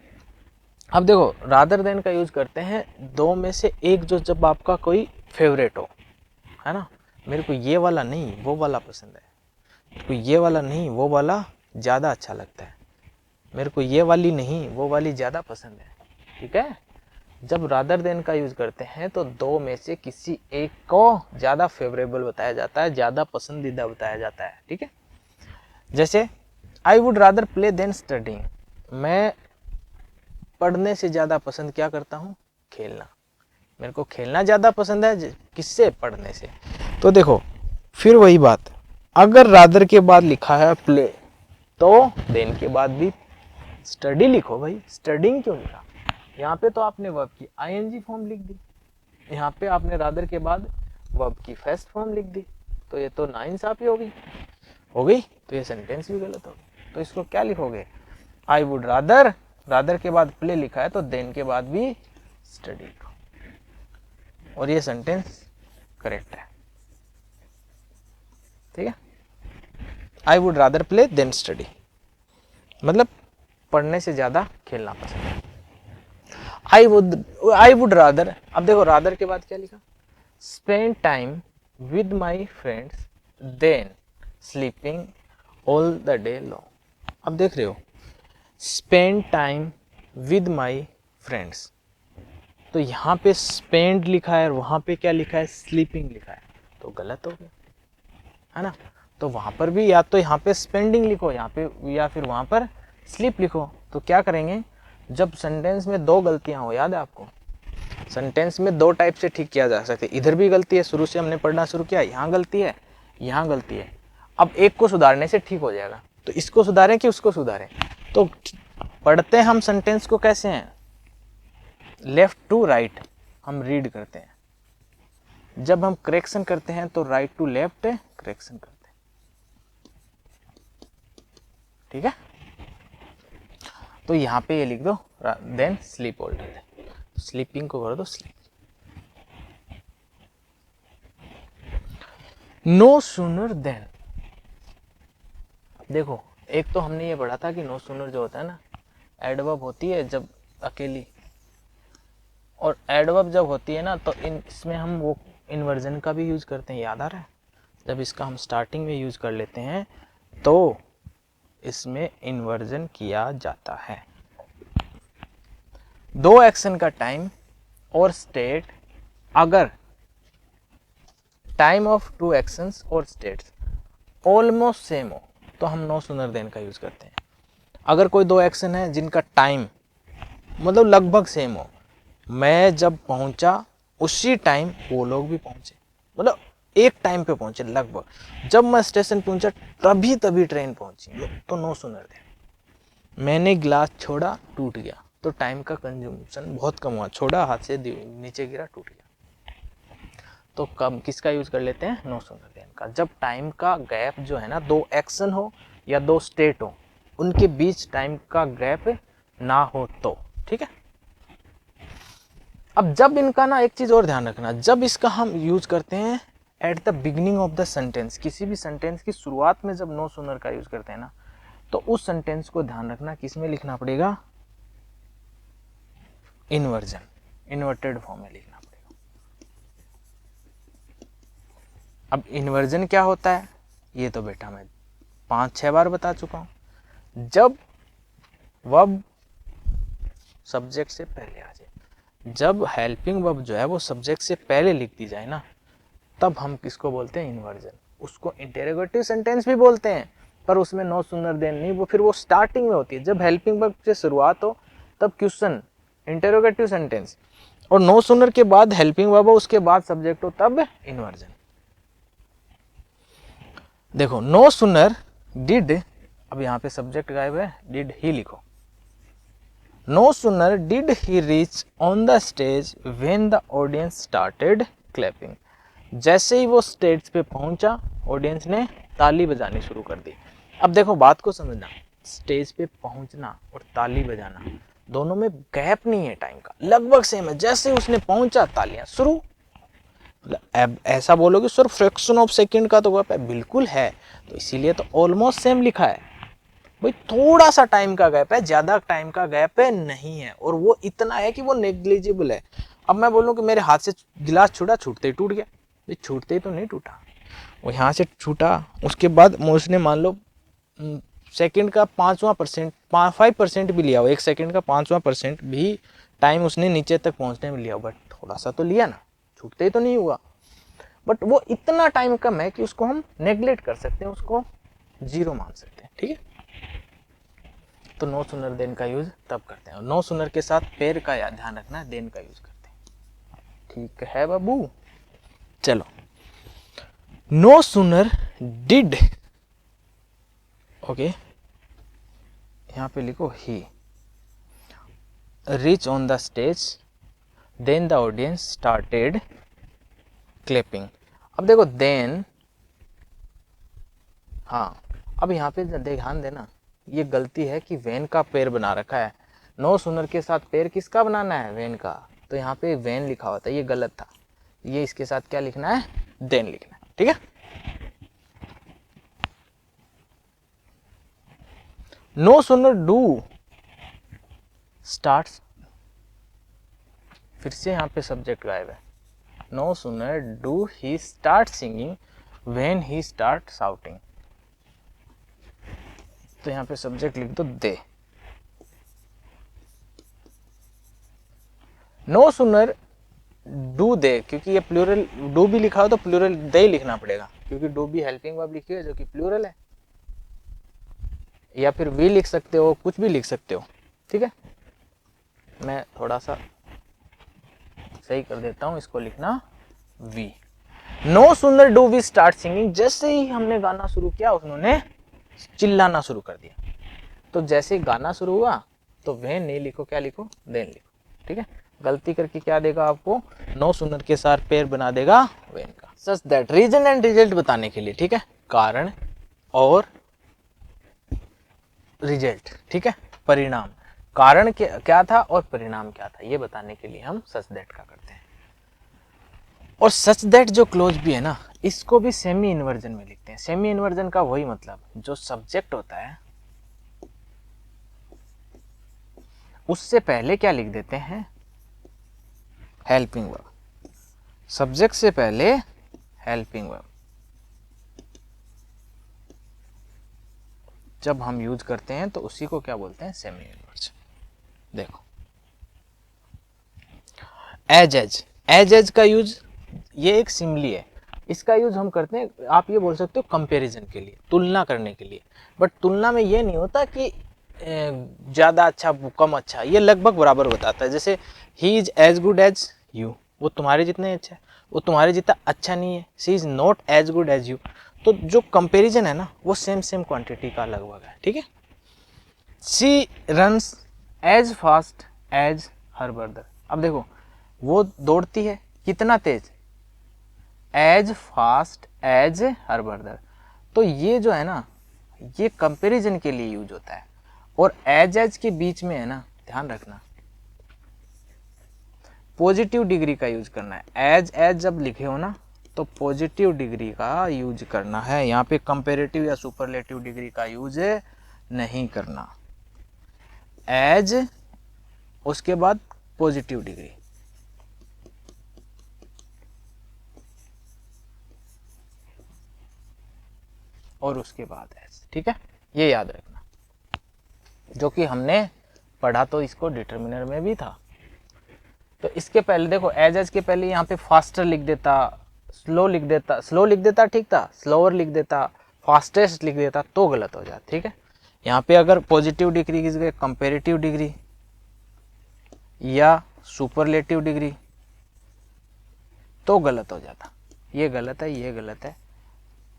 अब देखो रादर देन का यूज करते हैं दो में से एक, जो जब आपका कोई फेवरेट हो, है ना, मेरे को ये वाला नहीं वो वाला पसंद है, मेरे को ये वाला नहीं वो वाला ज्यादा अच्छा लगता है, मेरे को ये वाली नहीं वो वाली ज्यादा पसंद है, ठीक है। जब रादर देन का यूज करते हैं तो दो में से किसी एक को ज्यादा फेवरेबल बताया जाता है, ज्यादा पसंदीदा बताया जाता है, ठीक है। जैसे I would rather play than studying, मैं पढ़ने से ज्यादा पसंद क्या करता हूँ, खेलना, मेरे को खेलना ज्यादा पसंद है किससे, पढ़ने से। तो देखो फिर वही बात, अगर रादर के बाद लिखा है प्ले तो देन के बाद भी स्टडी लिखो भाई, स्टडिंग क्यों लिखा, यहाँ पे तो आपने वर्ब की आईएनजी फॉर्म लिख दी, यहाँ पे आपने रादर के बाद वर्ब की फर्स्ट फॉर्म लिख दी, तो ये तो नाइंसाफी हो गई, तो ये सेंटेंस भी गलत हो गई। तो इसको क्या लिखोगे, आई वुड रादर, रादर के बाद प्ले लिखा है तो देन के बाद भी स्टडी लिखो, और ये सेंटेंस करेक्ट है, ठीक है। I would rather play than study, मतलब पढ़ने से ज्यादा खेलना पसंद है। आई वुड रादर, अब देखो रादर के बाद क्या लिखा, spend time with my friends than sleeping all the day long. अब देख रहे हो spend time with my friends, तो यहाँ पे स्पेंड लिखा है और वहां पे क्या लिखा है स्लीपिंग लिखा है, तो गलत हो गया, है ना। तो वहां पर भी या तो यहाँ पे स्पेंडिंग लिखो यहाँ पे, या फिर वहां पर स्लीप लिखो। तो क्या करेंगे, जब सेंटेंस में दो गलतियां हो, याद है आपको, सेंटेंस में दो टाइप से ठीक किया जा सकता है, इधर भी गलती है, शुरू से हमने पढ़ना शुरू किया, यहाँ गलती है, यहाँ गलती है, अब एक को सुधारने से ठीक हो जाएगा, तो इसको सुधारें कि उसको सुधारें। तो पढ़ते हम सेंटेंस को कैसे हैं, लेफ्ट टू राइट हम रीड करते हैं, जब हम करेक्शन करते हैं तो राइट टू लेफ्ट करेक्शन करते हैं, ठीक है। तो यहाँ पे ये लिख दो than sleep all day, sleeping को कर दो स्लीप। नो सूनर देन, देखो एक तो हमने ये पढ़ा था कि नो सूनर जो होता है ना, एडवर्ब होती है जब अकेली, और एडवर्ब जब होती है ना तो इसमें हम वो इन्वर्जन का भी यूज करते हैं, याद आ रहा है, जब इसका हम स्टार्टिंग में यूज कर लेते हैं तो इसमें इन्वर्जन किया जाता है। दो एक्शन का टाइम और स्टेट, अगर टाइम ऑफ टू एक्शंस और स्टेट्स ऑलमोस्ट सेम हो तो हम नो सूनर देन का यूज करते हैं। अगर कोई दो एक्शन है जिनका टाइम मतलब लगभग सेम हो, मैं जब पहुंचा उसी टाइम वो लोग भी पहुंचे, मतलब एक टाइम पे पहुंचे लगभग। जब मैं स्टेशन पहुंचा तभी ट्रेन पहुंची, तो नो सुनर देन मैंने गिलास छोड़ा टूट गया, तो टाइम का कंज्यूमेशन बहुत कम हुआ, छोड़ा हाथ से नीचे गिरा टूट गया। तो कब किसका यूज कर लेते हैं, नो सुनर देन का। जब टाइम का गैप जो है ना, दो एक्शन हो या दो स्टेट हो, उनके बीच टाइम का गैप ना हो तो, ठीक है। अब जब इनका ना एक चीज और ध्यान रखना, जब इसका हम यूज करते हैं at the beginning of the sentence, किसी भी सेंटेंस की शुरुआत में जब नो सुनर का यूज करते हैं ना, तो उस सेंटेंस को ध्यान रखना किस में लिखना पड़ेगा, इन्वर्जन, इन्वर्टेड फॉर्म में लिखना पड़ेगा। अब इन्वर्जन क्या होता है ये तो बेटा मैं 5-6 बार बता चुका हूं। जब वर्ब सब्जेक्ट से पहले आ जाए, जब हेल्पिंग वर्ब जो है वो सब्जेक्ट से पहले लिख दी जाए ना, तब हम किसको बोलते हैं, इन्वर्जन। उसको इंटेरोगेटिव सेंटेंस भी बोलते हैं, पर उसमें नो सुनर देन नहीं, वो फिर वो स्टार्टिंग में होती है। जब हेल्पिंग वर्ब से शुरुआत हो तब क्वेश्चन, इंटेरोगेटिव सेंटेंस, और नो सुनर के बाद हेल्पिंग वर्ब हो, उसके बाद सब्जेक्ट हो, तब इन्वर्जन। देखो नो सुनर डिड, अब यहाँ पे सब्जेक्ट गायब है, डिड ही लिखो। No sooner did he reach on the stage when the audience started clapping. जैसे ही वो स्टेज पे पहुंचा, ऑडियंस ने ताली बजानी शुरू कर दी। अब देखो बात को समझना, स्टेज पे पहुंचना और ताली बजाना दोनों में गैप नहीं है, टाइम का लगभग सेम है। जैसे उसने पहुंचा तालियां शुरू, अब ऐसा बोलोगे सर फ्रैक्शन ऑफ सेकंड का तो गैप है, बिल्कुल है, तो इसीलिए तो ऑलमोस्ट सेम लिखा है भाई। थोड़ा सा टाइम का गैप है, ज्यादा टाइम का गैप है नहीं है, और वो इतना है कि वो नेग्लिजिबल है। अब मैं बोलूं कि मेरे हाथ से गिलास छूटा, छूटते ही टूट गया, भाई छूटते ही तो नहीं टूटा, वो यहाँ से छूटा, उसके बाद उसने मान लो सेकंड का 5% 5% भी लिया हो, 1 सेकंड का 5% भी टाइम उसने नीचे तक पहुंचने में लिया हो, बट थोड़ा सा तो लिया ना, छूटते ही तो नहीं हुआ। बट वो इतना टाइम कम है कि उसको हम नेग्लेक्ट कर सकते हैं, उसको 0 मान सकते हैं, ठीक है। तो नो सुनर देन का यूज तब करते हैं, और नो सुनर के साथ पेर का ध्यान रखना है, देन का यूज करते हैं, ठीक है बाबू। चलो, नो सुनर डिड, ओके, यहां पे लिखो he reach on the stage then the audience started clapping. अब देखो देन, हाँ, अब यहाँ पे ध्यान देना, ये गलती है कि वेन का पेर बना रखा है। नो सुनर के साथ पेर किसका बनाना है, वेन का, तो यहाँ पे वेन लिखा होता है, ये गलत था। ये इसके साथ क्या लिखना है, देन लिखना है, ठीक है। नो सुनर डू स्टार्ट्स, फिर से यहाँ पे सब्जेक्ट गायब है। No sooner do he start singing when he start shouting, तो यहाँ पे सब्जेक्ट लिख दो दे। नो सुनर डू दे, क्योंकि ये प्लूरल, डू भी लिखा हो तो प्लूरल दे लिखना पड़ेगा, क्योंकि डू भी हेल्पिंग वर्ब लिखी है जो कि प्लूरल है, या फिर वी लिख सकते हो, कुछ भी लिख सकते हो, ठीक है। मैं थोड़ा सा सही कर देता हूं, इसको लिखना we. No sooner do we start singing, जैसे ही हमने गाना शुरू किया उन्होंने चिल्लाना शुरू कर दिया, तो जैसे गाना शुरू हुआ तो वेन नहीं लिखो, क्या लिखो, देन लिखो, ठीक है। गलती करके क्या देगा आपको, नो सुनर के साथ पेर बना देगा वेन का। Such that, reason and result बताने के लिए, ठीक है, कारण और रिजल्ट, ठीक है, परिणाम, कारण क्या था और परिणाम क्या था, ये बताने के लिए हम सच दैट का करते हैं। और सच दैट जो क्लोज भी है ना, इसको भी सेमी इन्वर्जन में लिखते हैं। सेमी इन्वर्जन का वही मतलब, जो सब्जेक्ट होता है उससे पहले क्या लिख देते हैं, हेल्पिंग वर्ब, सब्जेक्ट से पहले हेल्पिंग वर्ब, जब हम यूज करते हैं तो उसी को क्या बोलते हैं, सेमी इन्वर्जन। देखो एज का यूज, ये एक सिमली है, इसका यूज हम करते हैं, आप ये बोल सकते हो कंपैरिजन के लिए, तुलना करने के लिए, बट तुलना में ये नहीं होता कि ज़्यादा अच्छा कम अच्छा, ये लगभग बराबर बताता है। जैसे he is as good as you, वो तुम्हारे जितने अच्छा है, वो तुम्हारे जितना अच्छा नहीं है। She is not as good as you, तो जो कंपेरिजन है ना वो सेम सेम क्वांटिटी का लगभग है, ठीक है। She runs as fast as her brother, अब देखो वो दौड़ती है कितना तेज, as fast as her brother, तो ये जो है ना ये कंपैरिजन के लिए यूज होता है। और एज के बीच में है ना, ध्यान रखना पॉजिटिव डिग्री का यूज करना है। एज जब लिखे हो ना तो पॉजिटिव डिग्री का यूज करना है, यहाँ पे कंपैरेटिव या सुपरलेटिव डिग्री का यूज नहीं करना। एज उसके बाद पॉजिटिव डिग्री, और उसके बाद एज, ठीक है, ये याद रखना, जो कि हमने पढ़ा तो इसको डिटर्मिनर में भी था। तो इसके पहले देखो एज के पहले यहाँ पे फास्टर लिख देता, स्लो लिख देता ठीक था, स्लोअर लिख देता, फास्टेस्ट लिख देता तो गलत हो जाता, ठीक है। यहाँ पे अगर पॉजिटिव डिग्री की जगह कंपेरेटिव डिग्री या सुपरलेटिव डिग्री तो गलत हो जाता। ये गलत है, ये गलत है,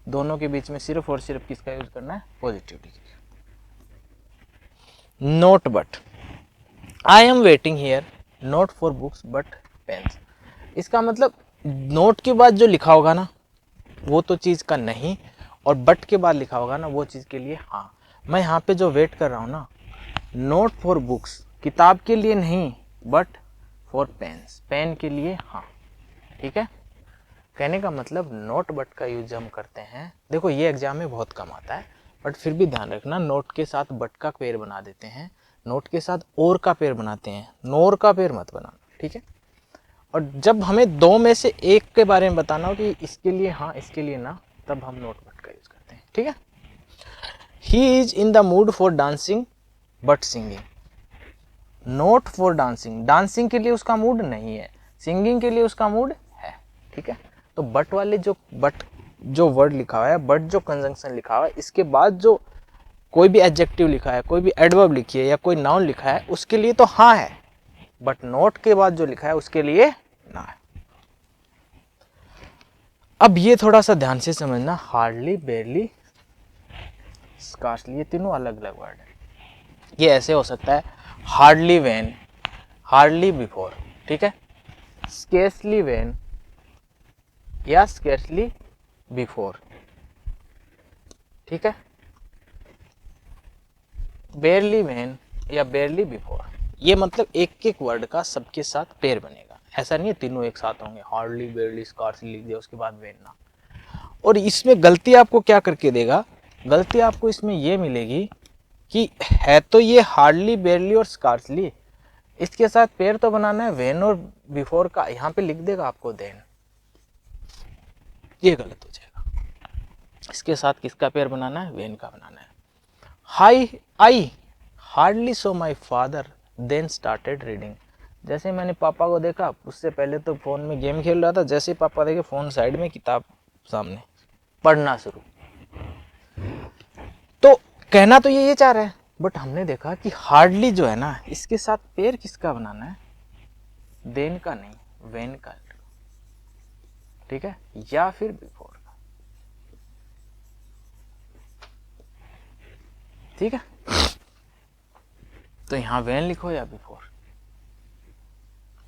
दोनों के बीच में सिर्फ और सिर्फ किसका यूज करना है, positive degree. Not but, I am waiting here not for books but pens, इसका मतलब नोट के बाद जो लिखा होगा ना वो तो चीज़ का नहीं, और बट के बाद लिखा होगा ना वो चीज़ के लिए हाँ। मैं यहाँ पे जो वेट कर रहा हूँ ना, नोट फॉर बुक्स किताब के लिए नहीं, बट फॉर पेन्स पेन के लिए हाँ, ठीक है। कहने का मतलब नोट बट का यूज हम करते हैं, देखो ये एग्जाम में बहुत कम आता है, बट फिर भी ध्यान रखना नोट के साथ बट का पेयर बना देते हैं, नोट के साथ और का पेयर बनाते हैं, नोर का पेयर मत बनाना, ठीक है। और जब हमें दो में से एक के बारे में बताना हो कि इसके लिए हाँ इसके लिए ना, तब हम नोट बट का यूज करते हैं, ठीक है। He is in the mood for dancing but singing, note for dancing, dancing के लिए उसका मूड नहीं है, सिंगिंग के लिए उसका मूड है, ठीक है। तो बट वाले जो वर्ड लिखा हुआ है, बट जो कंजंक्शन लिखा हुआ है, इसके बाद जो कोई भी एडजेक्टिव लिखा है, कोई भी एडवर्ब लिखी है या कोई नाउन लिखा है, उसके लिए तो हाँ है, बट नोट के बाद जो लिखा है उसके लिए ना है। अब ये थोड़ा सा ध्यान से समझना, हार्डली, बेयरली, स्कार्सली, ये तीनों अलग अलग वर्ड है। ये ऐसे हो सकता है हार्डली व्हेन, हार्डली बिफोर, ठीक है, स्केर्सली व्हेन या स्केर्सली बिफोर, ठीक है, बेयरली व्हेन या बेयरली बिफोर। ये मतलब एक एक वर्ड का सबके साथ पेयर बनेगा, ऐसा नहीं है तीनों एक साथ होंगे, हार्डली, बेयरली, स्कार्सली लिख दिया उसके बाद व्हेन ना। और इसमें गलती आपको क्या करके देगा, गलती आपको इसमें ये मिलेगी कि है तो ये हार्डली, बेयरली और स्कार्सली, इसके साथ पेयर तो बनाना है व्हेन और बिफोर का, यहाँ पे लिख देगा आपको देन, ये गलत हो जाएगा। इसके साथ किसका पेयर बनाना है, व्हेन का बनाना है। I hardly saw my father than started reading, जैसे मैंने पापा को देखा, उससे पहले तो फोन में गेम खेल रहा था, जैसे पापा देखे फोन साइड में, किताब सामने, पढ़ना शुरू। तो कहना तो ये चाह रहा है, बट हमने देखा कि हार्डली जो है ना, इसके साथ पेयर किसका बनाना है, देन का नहीं, व्हेन का, ठीक है, या फिर बिफोर का, ठीक है। तो यहां व्हेन लिखो या बिफोर।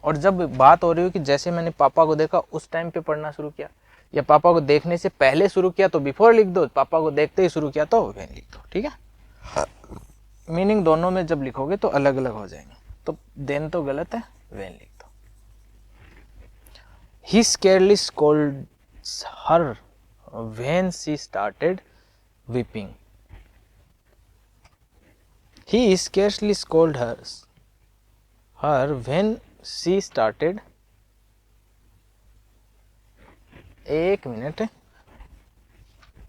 और जब बात हो रही हो कि जैसे मैंने पापा को देखा उस टाइम पे पढ़ना शुरू किया, या पापा को देखने से पहले शुरू किया तो बिफोर लिख दो, पापा को देखते ही शुरू किया तो व्हेन लिख दो, ठीक है। मीनिंग दोनों में जब लिखोगे तो अलग अलग हो जाएंगे, तो देन तो गलत है, व्हेन लिख दो। He scarcely scolds her when she started weeping, he scarcely scolded her when she started, एक मिनट,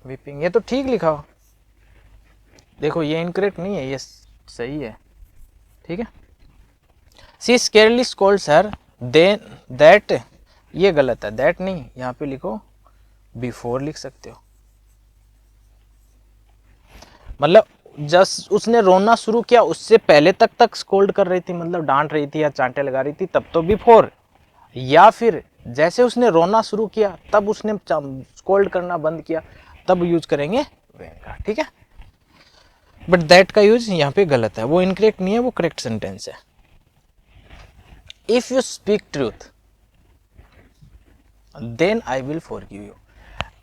वीपिंग, ये तो ठीक लिखा हो, देखो ये इनकरेक्ट नहीं है, ये सही है, ठीक है। she scarcely scolds her then that, ये गलत है, that नहीं, यहाँ पे लिखो बिफोर लिख सकते हो, मतलब जस्ट उसने रोना शुरू किया, उससे पहले तक स्कोल्ड कर रही थी, मतलब डांट रही थी या चांटे लगा रही थी, तब तो बिफोर, या फिर जैसे उसने रोना शुरू किया तब उसने स्कोल्ड करना बंद किया, तब यूज करेंगे व्हेन का। ठीक है, बट दैट का यूज यहाँ पे गलत है, वो इनकरेक्ट नहीं है, वो करेक्ट सेंटेंस है। If you speak truth then I will forgive you.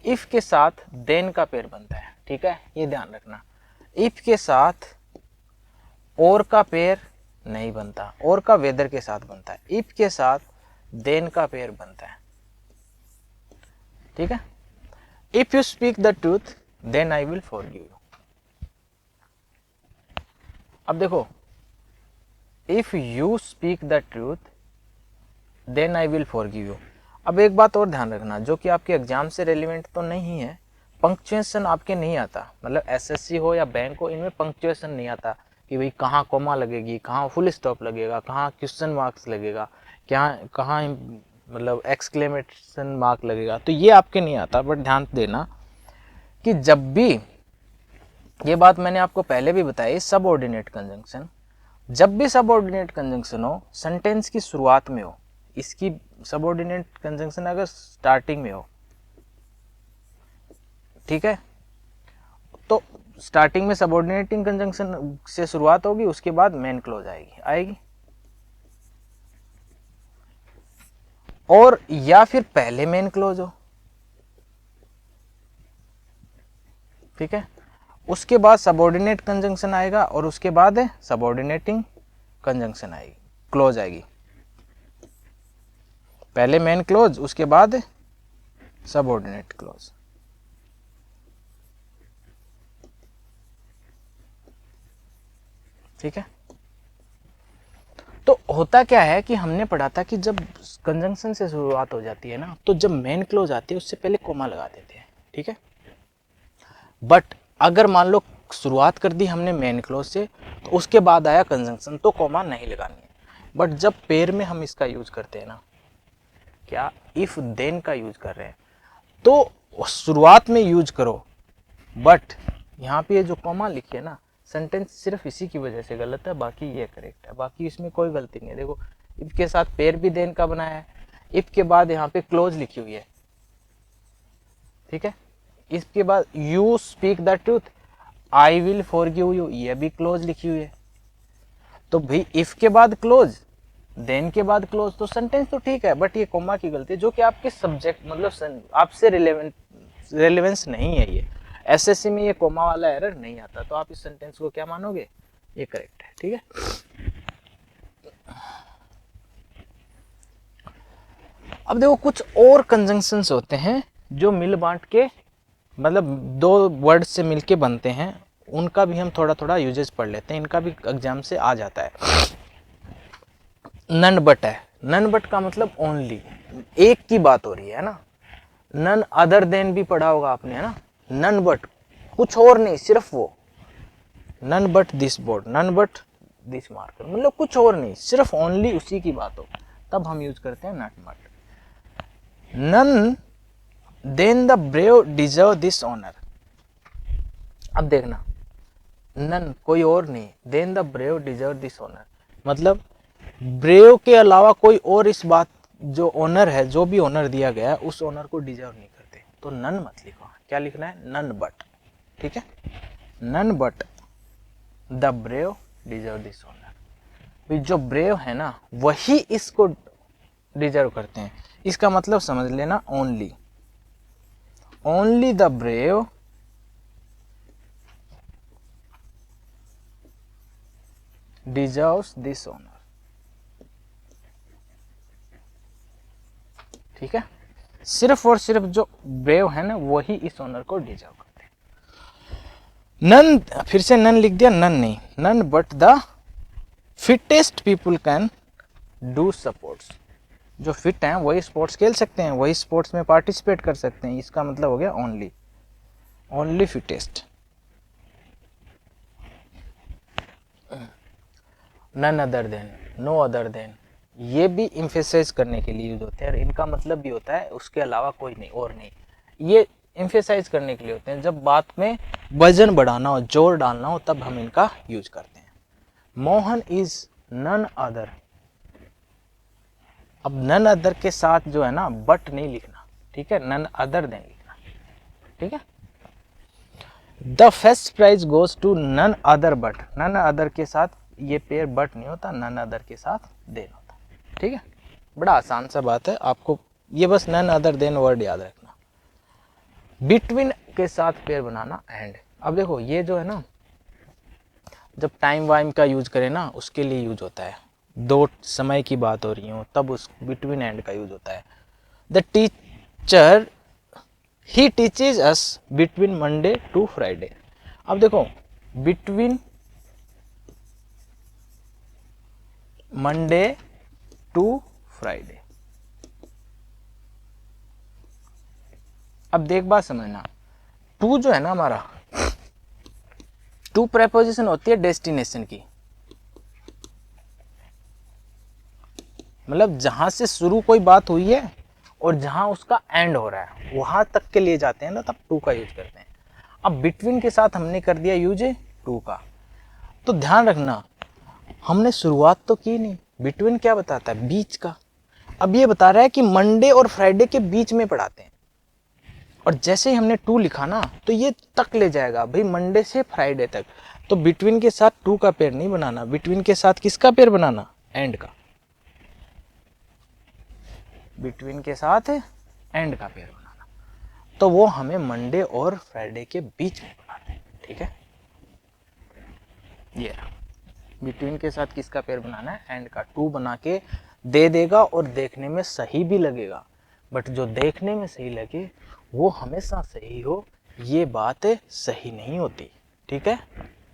If के साथ देन का पेयर बनता है, ठीक है, ये ध्यान रखना। इफ के साथ और का पेयर नहीं बनता, और का वेदर के साथ बनता है। इफ के साथ देन का पेयर बनता है, ठीक है। If you speak the truth then I will forgive you. अब देखो, if you speak the truth then I will forgive you. अब एक बात और ध्यान रखना, जो कि आपके एग्जाम से रेलिवेंट तो नहीं है, पंक्चुएशन आपके नहीं आता, मतलब एसएससी हो या बैंक हो, इनमें पंक्चुएशन नहीं आता कि भाई कहाँ कोमा लगेगी, कहाँ फुल स्टॉप लगेगा, कहाँ क्वेश्चन मार्क्स लगेगा, क्या कहाँ मतलब एक्सक्लेमेशन मार्क लगेगा, तो ये आपके नहीं आता। बट ध्यान देना कि जब भी, ये बात मैंने आपको पहले भी बताई, सबऑर्डिनेट कंजंक्शन, जब भी सबऑर्डिनेट कंजंक्शन हो सेंटेंस की शुरुआत में हो, इसकी सबऑर्डिनेट कंजंक्शन अगर स्टार्टिंग में हो, ठीक है, तो स्टार्टिंग में सबऑर्डिनेटिंग कंजंक्शन से शुरुआत होगी, उसके बाद मेन क्लोज आएगी, और या फिर पहले मेन क्लोज हो, ठीक है, उसके बाद सबऑर्डिनेट कंजंक्शन आएगा, और उसके बाद सबऑर्डिनेटिंग कंजंक्शन आएगी, क्लोज आएगी। पहले मेन क्लोज, उसके बाद सबऑर्डिनेट क्लोज। ठीक है, तो होता क्या है कि हमने पढ़ा था कि जब कंजंक्शन से शुरुआत हो जाती है ना, तो जब मेन क्लोज आती है उससे पहले कोमा लगा देते हैं, ठीक है। बट अगर मान लो शुरुआत कर दी हमने मेन क्लोज से, तो उसके बाद आया कंजंक्शन, तो कोमा नहीं लगानी है। बट जब पेयर में हम इसका यूज करते हैं ना, क्या इफ देन का यूज कर रहे हैं, तो शुरुआत में यूज करो। बट यहाँ पे जो कोमा लिखी है ना, सेंटेंस सिर्फ इसी की वजह से गलत है, बाकी ये करेक्ट है, बाकी इसमें कोई गलती नहीं है। देखो, इफ के साथ पेयर भी देन का बनाया है, इफ के बाद यहाँ पे क्लोज लिखी हुई है, ठीक है। इसके बाद you speak the truth I will forgive you, ये भी क्लोज लिखी हुई है। तो भाई इफ के बाद क्लोज, देन के बाद क्लोज, तो सेंटेंस तो ठीक है, बट ये कोमा की गलती है, जो कि आपके सब्जेक्ट मतलब आपसे रिलेवेंस नहीं है। ये एसएससी में ये कोमा वाला एरर नहीं आता, तो आप इस सेंटेंस को क्या मानोगे, ये करेक्ट है, ठीक है। अब देखो, कुछ और कंजंक्शंस होते हैं जो मिल बांट के, मतलब दो वर्ड से मिलके बनते हैं, उनका भी हम थोड़ा थोड़ा यूजेस पढ़ लेते हैं, इनका भी एग्जाम से आ जाता है। नन बट है, नन बट का मतलब ओनली, एक की बात हो रही है ना। नन अदर देन भी पढ़ा होगा आपने, है ना। नन बट, कुछ और नहीं, सिर्फ वो। None but this board, none but this marker, मतलब कुछ और नहीं, सिर्फ ओनली उसी की बात हो, तब हम यूज करते हैं not but. None than the brave deserve this honour. अब देखना, नन कोई और नहीं, than the brave deserve this honour, मतलब ब्रेव के अलावा कोई और इस बात, जो ऑनर है, जो भी ऑनर दिया गया है, उस ऑनर को डिजर्व नहीं करते। तो नन मत लिखो, क्या लिखना है, नन बट, ठीक है। None but the brave deserve this honour, जो ब्रेव है ना वही इसको डिजर्व करते हैं। इसका मतलब समझ लेना, only, only the brave deserves this honour, ठीक है। सिर्फ और सिर्फ जो ब्रेव है ना वही इस ऑनर को डिजर्व करते हैं। नन, फिर से नन लिख दिया, नन नहीं, none but the fittest people can do sports, जो फिट हैं वही स्पोर्ट्स खेल सकते हैं, वही स्पोर्ट्स में पार्टिसिपेट कर सकते हैं। इसका मतलब हो गया only, only fittest. None other than, no other than, ये भी इम्फेसाइज करने के लिए यूज होते हैं, और इनका मतलब भी होता है उसके अलावा कोई नहीं, और नहीं। ये एम्फेसाइज करने के लिए होते हैं, जब बात में वजन बढ़ाना हो, जोर डालना हो, तब हम इनका यूज करते हैं। Mohan is none other. अब नन अदर के साथ जो है ना बट नहीं लिखना, ठीक है, नन अदर देन लिखना, ठीक है। The first prize goes to none other but, none other के साथ ये पेयर बट नहीं होता, नन अदर के साथ देन होता, ठीक है। बड़ा आसान सा बात है, आपको ये बस नन अदर देन वर्ड याद रखना। बिटवीन के साथ पेयर बनाना एंड। अब देखो ये जो है ना, जब टाइम वाइम का यूज करें ना उसके लिए यूज होता है, दो समय की बात हो रही हो तब उस बिटवीन एंड का यूज होता है। The teacher he teaches us between Monday to Friday. अब देखो बिटवीन मंडे टू फ्राइडे, अब देख बात समझना, टू जो है ना हमारा, टू प्रेपोजिशन होती है डेस्टिनेशन की, मतलब जहां से शुरू कोई बात हुई है और जहां उसका एंड हो रहा है वहां तक के लिए जाते हैं ना, तब टू का यूज करते हैं। अब बिटवीन के साथ हमने कर दिया यूज टू का, तो ध्यान रखना हमने शुरुआत तो की नहीं, बिटवीन क्या बताता है, बीच का। अब ये बता रहा है कि मंडे और फ्राइडे के बीच में पढ़ाते हैं, और जैसे ही हमने टू लिखा ना तो ये तक ले जाएगा भाई, मंडे से फ्राइडे तक। तो बिटवीन के साथ टू का पेयर नहीं बनाना, बिटवीन के साथ किसका पेयर बनाना, एंड का। बिटवीन के साथ एंड का पेयर बनाना, तो वो हमें मंडे और फ्राइडे के बीच में बनाना है, ठीक है। ये बिटवीन के साथ किसका पेयर बनाना है, एंड का। टू बना के दे देगा और देखने में सही भी लगेगा, बट जो देखने में सही लगे वो हमेशा सही हो, ये बात सही नहीं होती, ठीक है,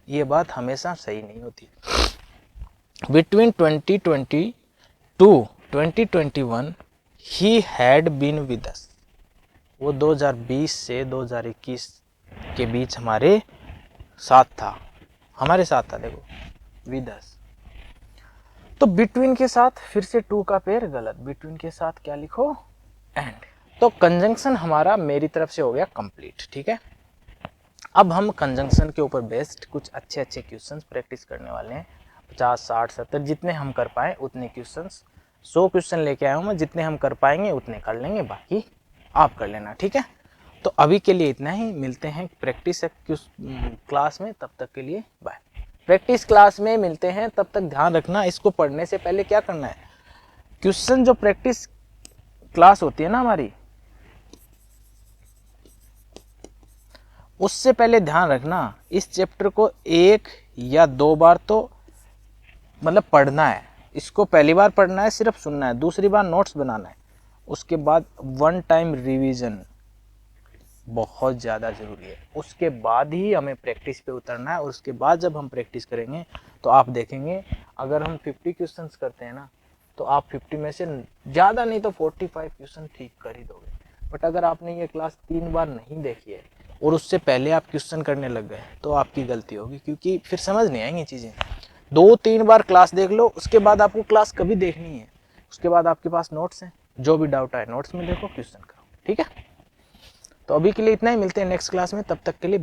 ये बात हमेशा सही नहीं होती। Between 2020 to 2021 he had been with us, वो 2020 से 2021 के बीच हमारे साथ था, हमारे साथ था, देखो विद अस। तो बिटवीन के साथ फिर से टू का पेयर गलत, बिटवीन के साथ क्या लिखो, एंड। तो कंजंक्शन हमारा मेरी तरफ से हो गया कंप्लीट, ठीक है। अब हम कंजंक्शन के ऊपर बेस्ड कुछ अच्छे अच्छे क्वेश्चंस प्रैक्टिस करने वाले हैं, 50, 60, 70 जितने हम कर पाए उतने क्वेश्चंस। 100 क्वेश्चन लेके आया हूँ मैं, जितने हम कर पाएंगे उतने कर लेंगे, बाकी आप कर लेना, ठीक है। तो अभी के लिए इतना ही, मिलते हैं प्रैक्टिस क्लास में, तब तक के लिए बाय। प्रैक्टिस क्लास में मिलते हैं, तब तक ध्यान रखना इसको पढ़ने से पहले क्या करना है, क्वेश्चन जो प्रैक्टिस क्लास होती है ना हमारी, उससे पहले ध्यान रखना इस चैप्टर को 1 या 2 बार तो मतलब पढ़ना है, इसको पहली बार पढ़ना है, सिर्फ सुनना है, दूसरी बार नोट्स बनाना है, उसके बाद 1 टाइम रिवीजन बहुत ज़्यादा ज़रूरी है, उसके बाद ही हमें प्रैक्टिस पे उतरना है। और उसके बाद जब हम प्रैक्टिस करेंगे तो आप देखेंगे अगर हम 50 क्वेश्चंस करते हैं ना तो आप 50 में से ज़्यादा नहीं तो 45 क्वेश्चन ठीक कर ही दोगे। बट अगर आपने ये क्लास 3 बार नहीं देखी है और उससे पहले आप क्वेश्चन करने लग गए तो आपकी गलती होगी, क्योंकि फिर समझ नहीं आएंगी चीज़ें। 2-3 बार क्लास देख लो, उसके बाद आपको क्लास कभी देखनी है, उसके बाद आपके पास नोट्स हैं, जो भी डाउट आए नोट्स में देखो, क्वेश्चन करो, ठीक है। तो अभी के लिए इतना ही, मिलते हैं नेक्स्ट क्लास में, तब तक के लिए बाय।